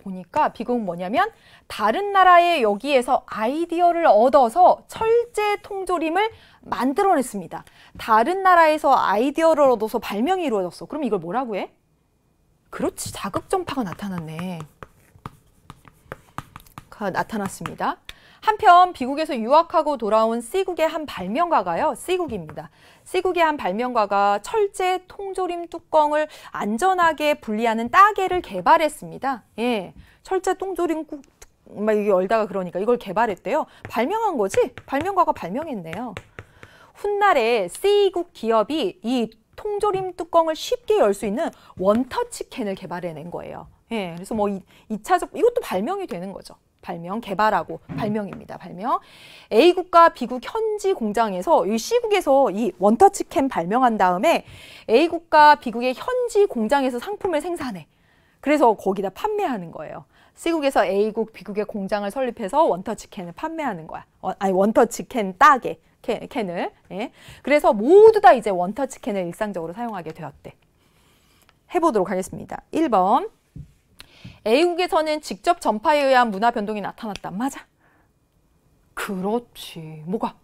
뭐냐면 다른 나라의 여기에서 아이디어를 얻어서 철제 통조림을 만들어냈습니다. 다른 나라에서 아이디어를 얻어서 발명이 이루어졌어. 그럼 이걸 뭐라고 해? 그렇지. 자극전파가 나타났네. 나타났습니다. 한편 비국에서 유학하고 돌아온 C국의 한 발명가가요. C국입니다. C국의 한 발명가가 철제 통조림 뚜껑을 안전하게 분리하는 따개를 개발했습니다. 예, 철제 통조림 막 이게 열다가 그러니까 이걸 개발했대요. 발명한 거지? 발명가가 발명했네요. 훗날에 C국 기업이 이 통조림 뚜껑을 쉽게 열 수 있는 원터치 캔을 개발해낸 거예요. 예, 그래서 뭐 2차적 이것도 발명이 되는 거죠. 발명, 개발하고 발명입니다. 발명. A국과 B국 현지 공장에서 이 C국에서 이 원터치캔 발명한 다음에 A국과 B국의 현지 공장에서 상품을 생산해. 그래서 거기다 판매하는 거예요. C국에서 A국, B국의 공장을 설립해서 원터치캔을 판매하는 거야. 원터치캔 따개, 캔을. 예. 그래서 모두 다 이제 원터치캔을 일상적으로 사용하게 되었대. 해보도록 하겠습니다. 1번. A국에서는 직접 전파에 의한 문화 변동이 나타났다. 맞아. 그렇지. 뭐가?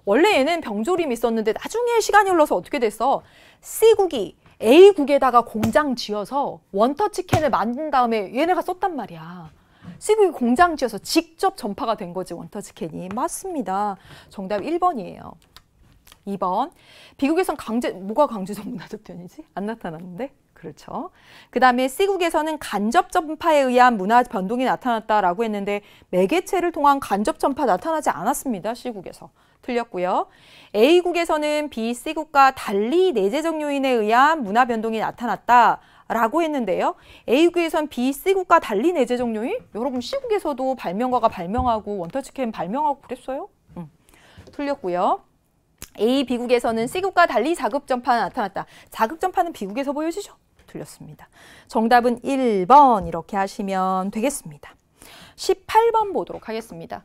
원래 얘는 병조림이 있었는데 나중에 시간이 흘러서 어떻게 됐어? C국이 A국에다가 공장 지어서 원터치 캔을 만든 다음에 얘네가 썼단 말이야. C국이 공장 지어서 직접 전파가 된 거지, 원터치 캔이. 맞습니다. 정답 1번이에요. 2번. B국에선 뭐가 강제적 문화적 변이지? 안 나타났는데? 그렇죠. 그 다음에 C국에서는 간접 전파에 의한 문화 변동이 나타났다라고 했는데 매개체를 통한 간접 전파 나타나지 않았습니다. C국에서. 틀렸고요. A국에서는 B, C국과 달리 내재적 요인에 의한 문화 변동이 나타났다라고 했는데요. A국에선 B, C국과 달리 내재적 요인? 여러분 C국에서도 발명가가 발명하고 원터치캔 발명하고 그랬어요? 틀렸고요. A, B국에서는 C국과 달리 자극 전파가 나타났다. 자극 전파는 B국에서 보여지죠? 틀렸습니다. 정답은 1번 이렇게 하시면 되겠습니다. 18번 보도록 하겠습니다.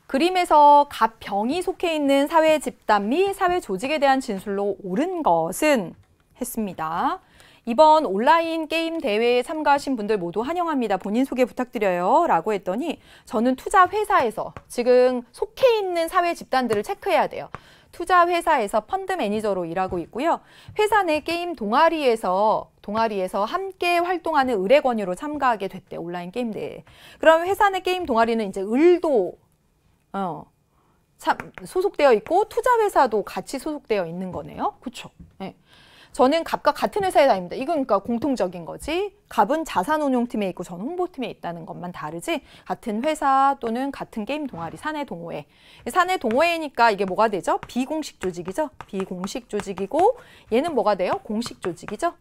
그림에서 갑, 병이 속해 있는 사회 집단 및 사회 조직에 대한 진술로 옳은 것은 했습니다. 이번 온라인 게임 대회에 참가하신 분들 모두 환영합니다. 본인 소개 부탁드려요. 라고 했더니 저는 투자 회사에서 지금 속해 있는 사회 집단들을 체크해야 돼요. 투자 회사에서 펀드 매니저로 일하고 있고요. 회사 내 게임 동아리에서 함께 활동하는 의뢰 권유로 참가하게 됐대. 온라인 게임 대회. 그럼 회사 내 게임 동아리는 이제 을도 소속되어 있고 투자 회사도 같이 소속되어 있는 거네요. 그렇죠? 네. 저는 갑과 같은 회사에 다닙니다. 이건 그러니까 공통적인 거지. 갑은 자산운용팀에 있고 저는 홍보팀에 있다는 것만 다르지. 같은 회사 또는 같은 게임 동아리, 사내 동호회. 사내 동호회니까 이게 뭐가 되죠? 비공식 조직이죠. 비공식 조직이고 얘는 뭐가 돼요? 공식 조직이죠.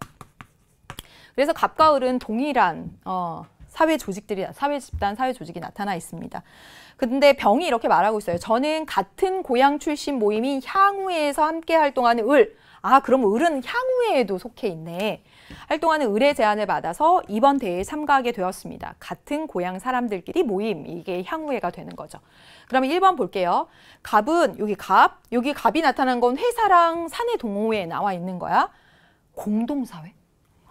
그래서 갑과 을은 동일한 사회 조직들이, 사회 집단, 사회 조직이 나타나 있습니다. 근데 병이 이렇게 말하고 있어요. 저는 같은 고향 출신 모임인 향후회에서 함께 활동하는 을. 아, 그럼 을은 향후회에도 속해 있네. 활동하는 을의 제안을 받아서 이번 대회에 참가하게 되었습니다. 같은 고향 사람들끼리 모임. 이게 향후회가 되는 거죠. 그러면 1번 볼게요. 갑은 여기 갑이 나타난 건 회사랑 사내 동호회에 나와 있는 거야. 공동사회?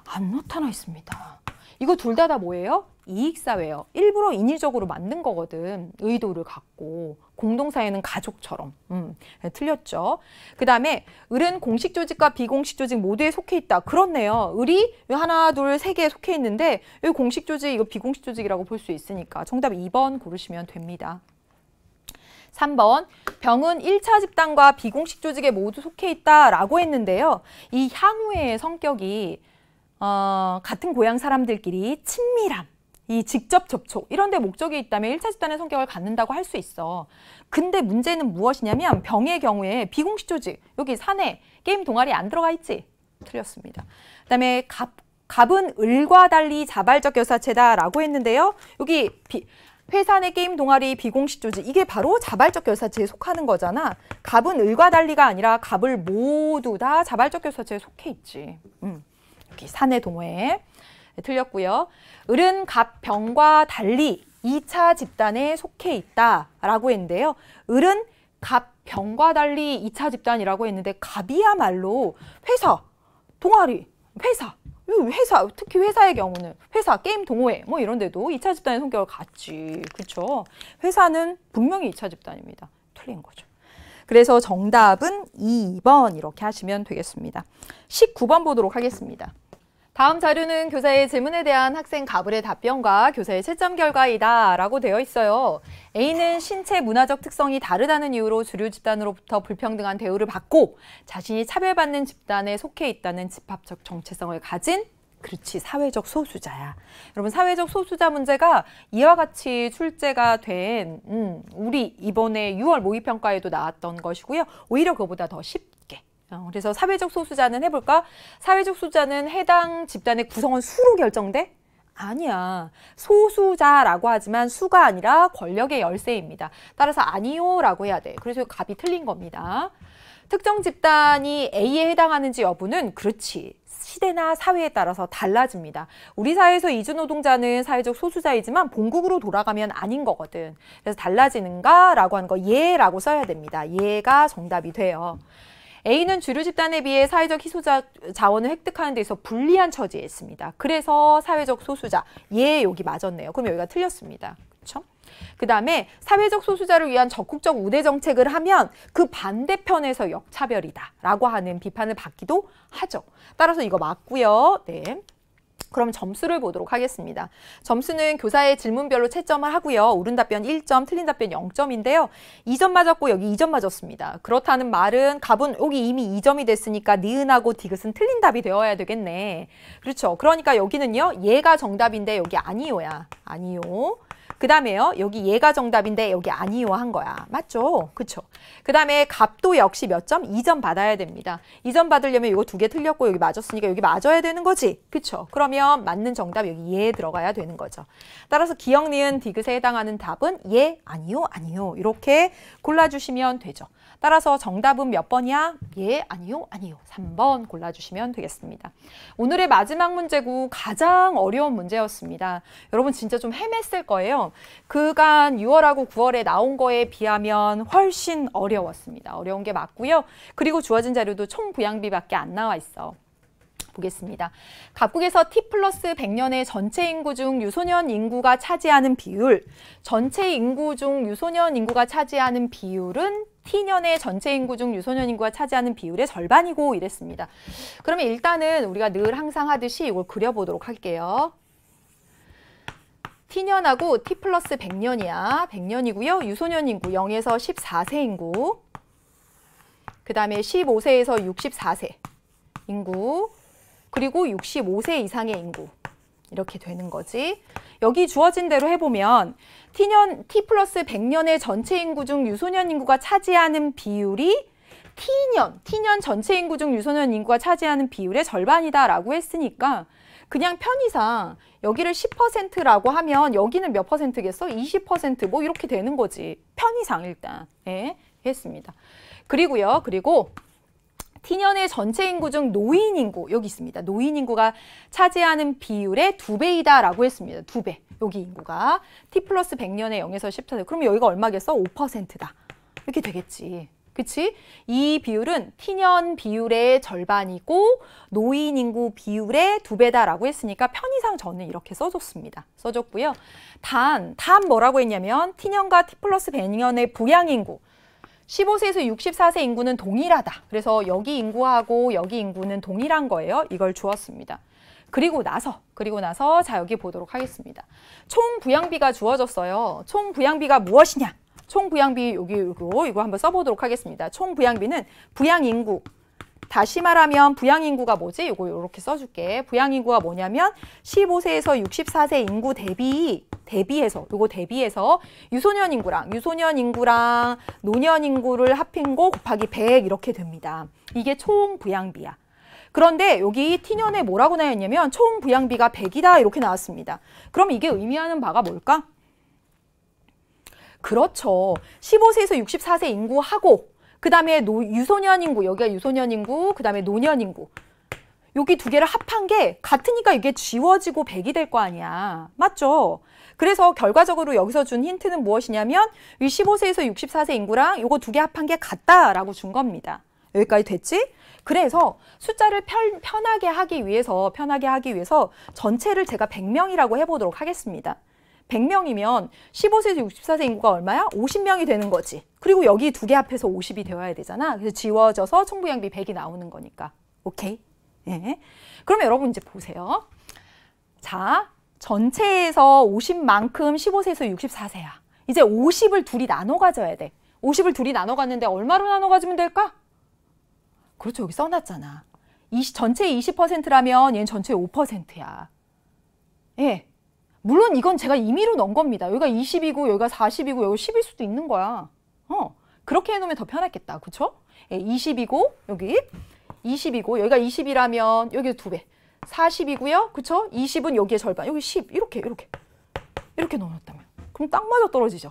안 나타나 있습니다. 이거 둘 다 뭐예요? 이익사회예요. 일부러 인위적으로 만든 거거든. 의도를 갖고. 공동사회는 가족처럼. 틀렸죠. 그 다음에 을은 공식 조직과 비공식 조직 모두에 속해 있다. 그렇네요. 을이 하나, 둘, 세 개에 속해 있는데 여기 공식 조직, 이거 비공식 조직이라고 볼 수 있으니까 정답 2번 고르시면 됩니다. 3번, 병은 1차 집단과 비공식 조직에 모두 속해 있다라고 했는데요. 이 향후의 성격이 같은 고향 사람들끼리 친밀함, 이 직접 접촉 이런 데 목적이 있다면 1차 집단의 성격을 갖는다고 할 수 있어. 근데 문제는 무엇이냐면 병의 경우에 비공식 조직, 여기 사내 게임 동아리 안 들어가 있지? 틀렸습니다. 그다음에 갑은 을과 달리 자발적 결사체다라고 했는데요. 여기 회사 내 게임 동아리 비공식 조직, 이게 바로 자발적 결사체에 속하는 거잖아. 갑은 을과 달리가 아니라 갑을 모두 다 자발적 결사체에 속해 있지. 여기 사내 동호회. 네, 틀렸고요. 을은 갑, 병과 달리 2차 집단에 속해 있다라고 했는데요. 을은 갑, 병과 달리 2차 집단이라고 했는데 갑이야말로 회사, 동아리, 회사, 특히 회사의 경우는 회사, 게임 동호회 뭐 이런 데도 2차 집단의 성격을 갖지. 그렇죠? 회사는 분명히 2차 집단입니다. 틀린 거죠. 그래서 정답은 2번 이렇게 하시면 되겠습니다. 19번 보도록 하겠습니다. 다음 자료는 교사의 질문에 대한 학생 가불의 답변과 교사의 채점 결과이다 라고 되어 있어요. A는 신체 문화적 특성이 다르다는 이유로 주류 집단으로부터 불평등한 대우를 받고 자신이 차별받는 집단에 속해 있다는 집합적 정체성을 가진, 그렇지, 사회적 소수자야. 여러분, 사회적 소수자 문제가 이와 같이 출제가 된 우리 이번에 6월 모의평가에도 나왔던 것이고요. 오히려 그거보다 더 쉽게. 그래서 사회적 소수자는 해볼까? 사회적 소수자는 해당 집단의 구성원 수로 결정돼? 아니야. 소수자라고 하지만 수가 아니라 권력의 열세입니다. 따라서 아니요 라고 해야 돼. 그래서 답이 틀린 겁니다. 특정 집단이 A에 해당하는지 여부는 그렇지. 시대나 사회에 따라서 달라집니다. 우리 사회에서 이주노동자는 사회적 소수자이지만 본국으로 돌아가면 아닌 거거든. 그래서 달라지는가? 라고 하는 거 예라고 써야 됩니다. 예가 정답이 돼요. A는 주류 집단에 비해 사회적 희소자 자원을 획득하는 데 있어 불리한 처지에 있습니다. 그래서 사회적 소수자, 얘 여기 맞았네요. 그럼 여기가 틀렸습니다. 그렇죠? 그 다음에 사회적 소수자를 위한 적극적 우대 정책을 하면 그 반대편에서 역차별이다 라고 하는 비판을 받기도 하죠. 따라서 이거 맞고요. 네. 그럼 점수를 보도록 하겠습니다. 점수는 교사의 질문별로 채점을 하고요. 옳은 답변 1점, 틀린 답변 0점인데요. 2점 맞았고 여기 2점 맞았습니다. 그렇다는 말은 갑은 여기 이미 2점이 됐으니까 니은하고 디귿은 틀린 답이 되어야 되겠네. 그렇죠. 그러니까 여기는요. 얘가 정답인데 여기 아니요야. 아니요. 그 다음에요. 여기 얘가 정답인데 여기 아니요 한 거야. 맞죠? 그쵸? 그 다음에 값도 역시 몇 점? 2점 받아야 됩니다. 2점 받으려면 이거 2개 틀렸고 여기 맞았으니까 여기 맞아야 되는 거지. 그쵸? 그러면 맞는 정답 여기 얘 들어가야 되는 거죠. 따라서 기역, 니은, 디귿에 해당하는 답은 얘, 아니요, 아니요. 이렇게 골라주시면 되죠. 따라서 정답은 몇 번이야? 예, 아니요, 아니요. 3번 골라주시면 되겠습니다. 오늘의 마지막 문제고 가장 어려운 문제였습니다. 여러분 진짜 좀 헤맸을 거예요. 그간 6월하고 9월에 나온 거에 비하면 훨씬 어려웠습니다. 어려운 게 맞고요. 그리고 주어진 자료도 총 부양비밖에 안 나와 있어. 보겠습니다. 각국에서 T 플러스 100년의 전체 인구 중 유소년 인구가 차지하는 비율, 전체 인구 중 유소년 인구가 차지하는 비율은 T년의 전체 인구 중 유소년 인구가 차지하는 비율의 절반이고 이랬습니다. 그러면 일단은 우리가 늘 항상 하듯이 이걸 그려보도록 할게요. T년하고 T 플러스 100년이야. 100년이고요. 유소년 인구 0에서 14세 인구, 그 다음에 15세에서 64세 인구, 그리고 65세 이상의 인구 이렇게 되는 거지. 여기 주어진 대로 해보면 T 플러스 100년의 전체 인구 중 유소년 인구가 차지하는 비율이 T년 전체 인구 중 유소년 인구가 차지하는 비율의 절반이다라고 했으니까 그냥 편의상 여기를 10%라고 하면 여기는 몇 퍼센트겠어? 20% 뭐 이렇게 되는 거지. 편의상 일단. 예, 했습니다. 그리고요. 그리고 T년의 전체 인구 중 노인 인구, 여기 있습니다. 노인 인구가 차지하는 비율의 2배이다 라고 했습니다. 2배. 여기 인구가 T 플러스 100년에 0에서 14세. 그러면 여기가 얼마겠어? 5%다. 이렇게 되겠지. 그치? 이 비율은 T년 비율의 절반이고 노인 인구 비율의 2배다 라고 했으니까 편의상 저는 이렇게 써줬습니다. 써줬고요. 단 뭐라고 했냐면 T년과 T 플러스 100년의 부양 인구, 15세에서 64세 인구는 동일하다. 그래서 여기 인구하고 여기 인구는 동일한 거예요. 이걸 주었습니다. 그리고 나서 자 여기 보도록 하겠습니다. 총 부양비가 주어졌어요. 총 부양비가 무엇이냐? 총 부양비 이거 한번 써보도록 하겠습니다. 총 부양비는 부양 인구. 다시 말하면 부양 인구가 뭐지? 이거 이렇게 써줄게. 부양 인구가 뭐냐면 15세에서 64세 인구 대비해서 유소년 인구랑 노년 인구를 합힌 거 곱하기 100 이렇게 됩니다. 이게 총 부양비야. 그런데 여기 T년에 뭐라고 나왔냐면 총 부양비가 100이다 이렇게 나왔습니다. 그럼 이게 의미하는 바가 뭘까? 그렇죠. 15세에서 64세 인구하고 그 다음에 유소년 인구, 여기가 유소년 인구, 그 다음에 노년 인구. 여기 두 개를 합한 게 같으니까 이게 지워지고 100이 될 거 아니야. 맞죠? 그래서 결과적으로 여기서 준 힌트는 무엇이냐면 이 15세에서 64세 인구랑 요거 두 개 합한 게 같다라고 준 겁니다. 여기까지 됐지? 그래서 숫자를 편하게 하기 위해서 전체를 제가 100명이라고 해보도록 하겠습니다. 100명이면 15세에서 64세 인구가 얼마야? 50명이 되는 거지. 그리고 여기 두 개 합해서 50이 되어야 되잖아. 그래서 지워져서 총부양비 100이 나오는 거니까. 오케이? 예. 그러면 여러분 이제 보세요. 자, 전체에서 50만큼 15세에서 64세야. 이제 50을 둘이 나눠 가져야 돼. 50을 둘이 나눠 갔는데 얼마로 나눠 가지면 될까? 그렇죠. 여기 써놨잖아. 전체 20%라면 얘는 전체 5%야. 예. 물론 이건 제가 임의로 넣은 겁니다. 여기가 20이고 여기가 40이고 여기가 10일 수도 있는 거야. 그렇게 해놓으면 더 편했겠다. 그쵸? 예, 20이고 여기 20이고 여기가 20이라면 여기 2배. 40이고요. 그쵸? 20은 여기에 절반. 여기 10. 이렇게 넣어놨다면. 그럼 딱 맞아 떨어지죠.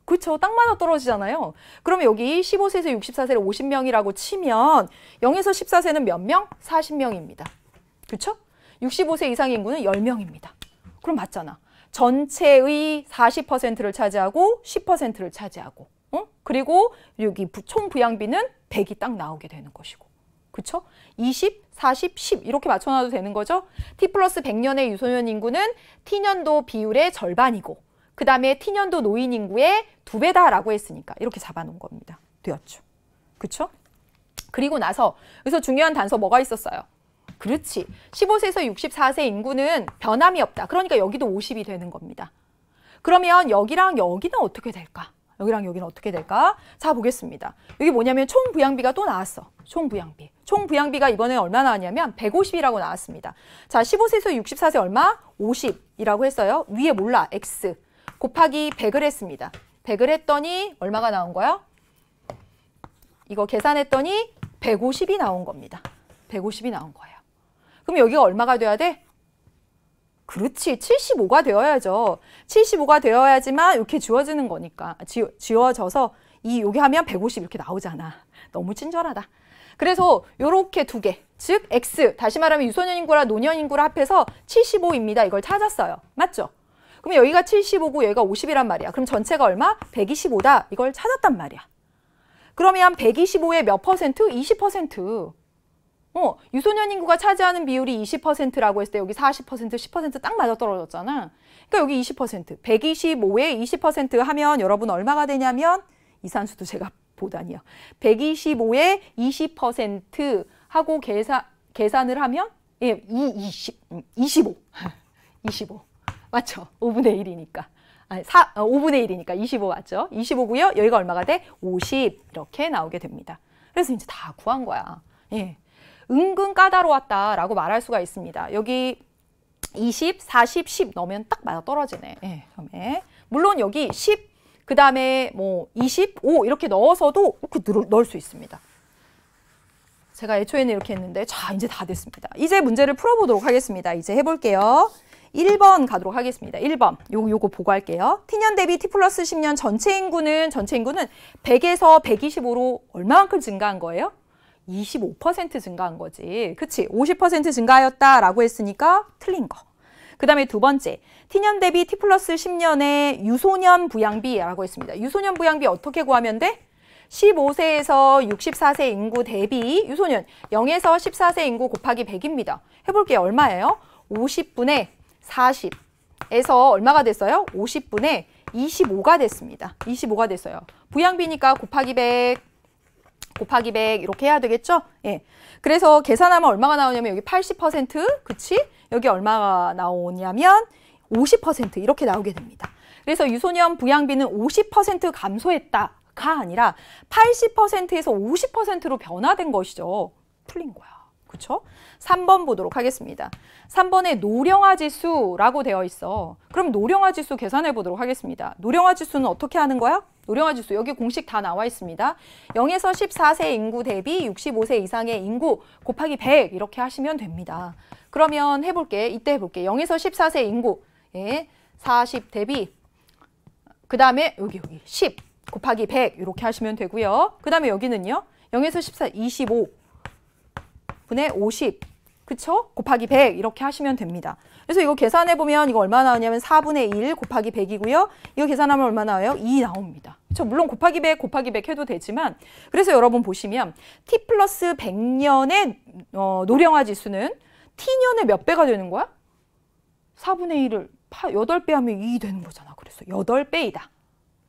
그쵸? 딱 맞아 떨어지잖아요. 그러면 여기 15세에서 64세를 50명이라고 치면 0에서 14세는 몇 명? 40명입니다. 그쵸? 65세 이상의 인구는 10명입니다. 그럼 맞잖아. 전체의 40%를 차지하고 10%를 차지하고 그리고 여기 총 부양비는 100이 딱 나오게 되는 것이고. 그쵸? 20, 40, 10 이렇게 맞춰놔도 되는 거죠. T 플러스 100년의 유소년 인구는 T년도 비율의 절반이고 그 다음에 T년도 노인 인구의 2배다라고 했으니까 이렇게 잡아놓은 겁니다. 되었죠. 그쵸? 그리고 나서 여기서 중요한 단서 뭐가 있었어요? 그렇지. 15세에서 64세 인구는 변함이 없다. 그러니까 여기도 50이 되는 겁니다. 그러면 여기랑 여기는 어떻게 될까? 여기랑 여기는 어떻게 될까? 자, 보겠습니다. 여기 뭐냐면 총 부양비가 또 나왔어. 총 부양비. 총 부양비가 이번에 얼마 나왔냐면 150이라고 나왔습니다. 자, 15세에서 64세 얼마? 50이라고 했어요. 위에 몰라. X. 곱하기 100을 했습니다. 100을 했더니 얼마가 나온 거야? 이거 계산했더니 150이 나온 겁니다. 150이 나온 거예요. 그럼 여기가 얼마가 돼야 돼? 그렇지. 75가 되어야죠. 75가 되어야지만 이렇게 지워지는 거니까. 지워져서 여기 하면 150 이렇게 나오잖아. 너무 친절하다. 그래서 요렇게 두 개, 즉 X, 다시 말하면 유소년 인구랑 노년 인구를 합해서 75입니다. 이걸 찾았어요. 맞죠? 그럼 여기가 75고 여기가 50이란 말이야. 그럼 전체가 얼마? 125다. 이걸 찾았단 말이야. 그러면 125의 몇 퍼센트? 20%. 유소년 인구가 차지하는 비율이 20%라고 했을 때 여기 40%, 10% 딱 맞아떨어졌잖아. 그러니까 여기 20%, 125에 20% 하면 여러분 얼마가 되냐면 이산수도 제가 보다니요. 125에 20% 하고 계산을 하면 25. 25. 맞죠? 5분의 1이니까. 아니, 5분의 1이니까 25 맞죠? 25고요. 여기가 얼마가 돼? 50 이렇게 나오게 됩니다. 그래서 이제 다 구한 거야. 예. 은근 까다로웠다라고 말할 수가 있습니다. 여기 20, 40, 10 넣으면 딱 맞아 떨어지네. 예, 처음에. 물론 여기 10, 그 다음에 뭐 25 이렇게 넣어서도 이렇게 넣을 수 있습니다. 제가 애초에는 이렇게 했는데 자, 이제 다 됐습니다. 이제 문제를 풀어보도록 하겠습니다. 이제 해볼게요. 1번 가도록 하겠습니다. 1번. 요거 보고 할게요. T년 대비 T 플러스 10년 전체 인구는 100에서 125로 얼마만큼 증가한 거예요? 25% 증가한 거지. 그치? 50% 증가하였다라고 했으니까 틀린 거. 그 다음에 두 번째. T년 대비 T 플러스 10년의 유소년 부양비라고 했습니다. 유소년 부양비 어떻게 구하면 돼? 15세에서 64세 인구 대비 유소년 0에서 14세 인구 곱하기 100입니다. 해볼게요. 얼마예요? 50분의 40에서 얼마가 됐어요? 50분의 25가 됐습니다. 25가 됐어요. 부양비니까 곱하기 100 곱하기 100 이렇게 해야 되겠죠? 예. 그래서 계산하면 얼마가 나오냐면 여기 80%, 그치? 여기 얼마가 나오냐면 50% 이렇게 나오게 됩니다. 그래서 유소년 부양비는 50% 감소했다가 아니라 80%에서 50%로 변화된 것이죠. 풀린 거야. 그쵸? 3번 보도록 하겠습니다. 3번에 노령화 지수라고 되어 있어. 그럼 노령화 지수 계산해 보도록 하겠습니다. 노령화 지수는 어떻게 하는 거야? 노령화 지수 여기 공식 다 나와 있습니다. 0에서 14세 인구 대비 65세 이상의 인구 곱하기 100 이렇게 하시면 됩니다. 그러면 해볼게. 이때 해볼게. 0에서 14세 인구 40 대비 그 다음에 여기 10 곱하기 100 이렇게 하시면 되고요. 그 다음에 여기는요. 0에서 14, 25 분의 50 그쵸? 곱하기 100 이렇게 하시면 됩니다. 그래서 이거 계산해보면 이거 얼마 나오냐면 4분의 1 곱하기 100이고요. 이거 계산하면 얼마 나와요? 2 나옵니다. 그쵸? 물론 곱하기 100, 곱하기 100 해도 되지만 그래서 여러분 보시면 T 플러스 100년의 노령화 지수는 T년의 몇 배가 되는 거야? 4분의 1을 8배 하면 2 되는 거잖아. 그래서 8배이다.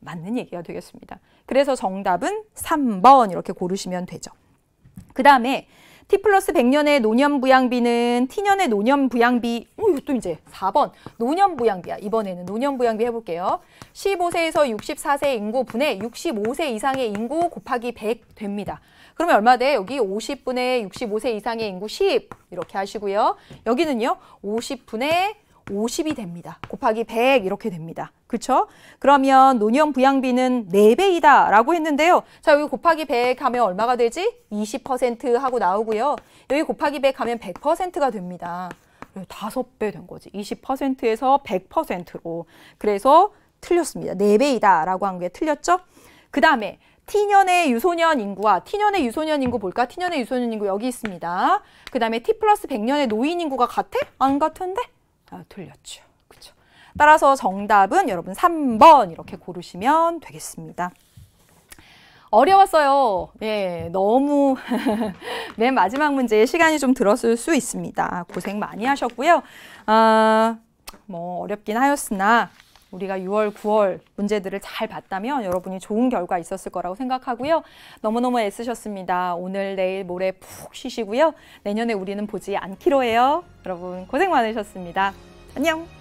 맞는 얘기가 되겠습니다. 그래서 정답은 3번 이렇게 고르시면 되죠. 그 다음에 T 플러스 100년의 노년 부양비는 T년의 노년 부양비, 이것도 이제 4번 노년 부양비야. 이번에는 노년 부양비 해볼게요. 15세에서 64세 인구 분의 65세 이상의 인구 곱하기 100 됩니다. 그러면 얼마 돼? 여기 50분의 65세 이상의 인구 10 이렇게 하시고요. 여기는요. 50분의 50이 됩니다. 곱하기 100 이렇게 됩니다. 그렇죠? 그러면 노년 부양비는 4배이다 라고 했는데요. 자, 여기 곱하기 100 하면 얼마가 되지? 20% 하고 나오고요. 여기 곱하기 100 하면 100%가 됩니다. 5배 된 거지. 20%에서 100%로. 그래서 틀렸습니다. 4배이다 라고 한 게 틀렸죠? 그 다음에 T년의 유소년 인구와 T년의 유소년 인구 볼까? T년의 유소년 인구 여기 있습니다. 그 다음에 T 플러스 100년의 노인 인구가 같아? 안 같은데? 틀렸죠. 그쵸? 따라서 정답은 여러분 3번 이렇게 고르시면 되겠습니다. 어려웠어요. 예, 너무 맨 마지막 문제에 시간이 좀 들었을 수 있습니다. 고생 많이 하셨고요. 뭐 어렵긴 하였으나 우리가 6월, 9월 문제들을 잘 봤다면 여러분이 좋은 결과 있었을 거라고 생각하고요. 너무너무 애쓰셨습니다. 오늘, 내일, 모레 푹 쉬시고요. 내년에 우리는 보지 않기로 해요. 여러분 고생 많으셨습니다. 안녕.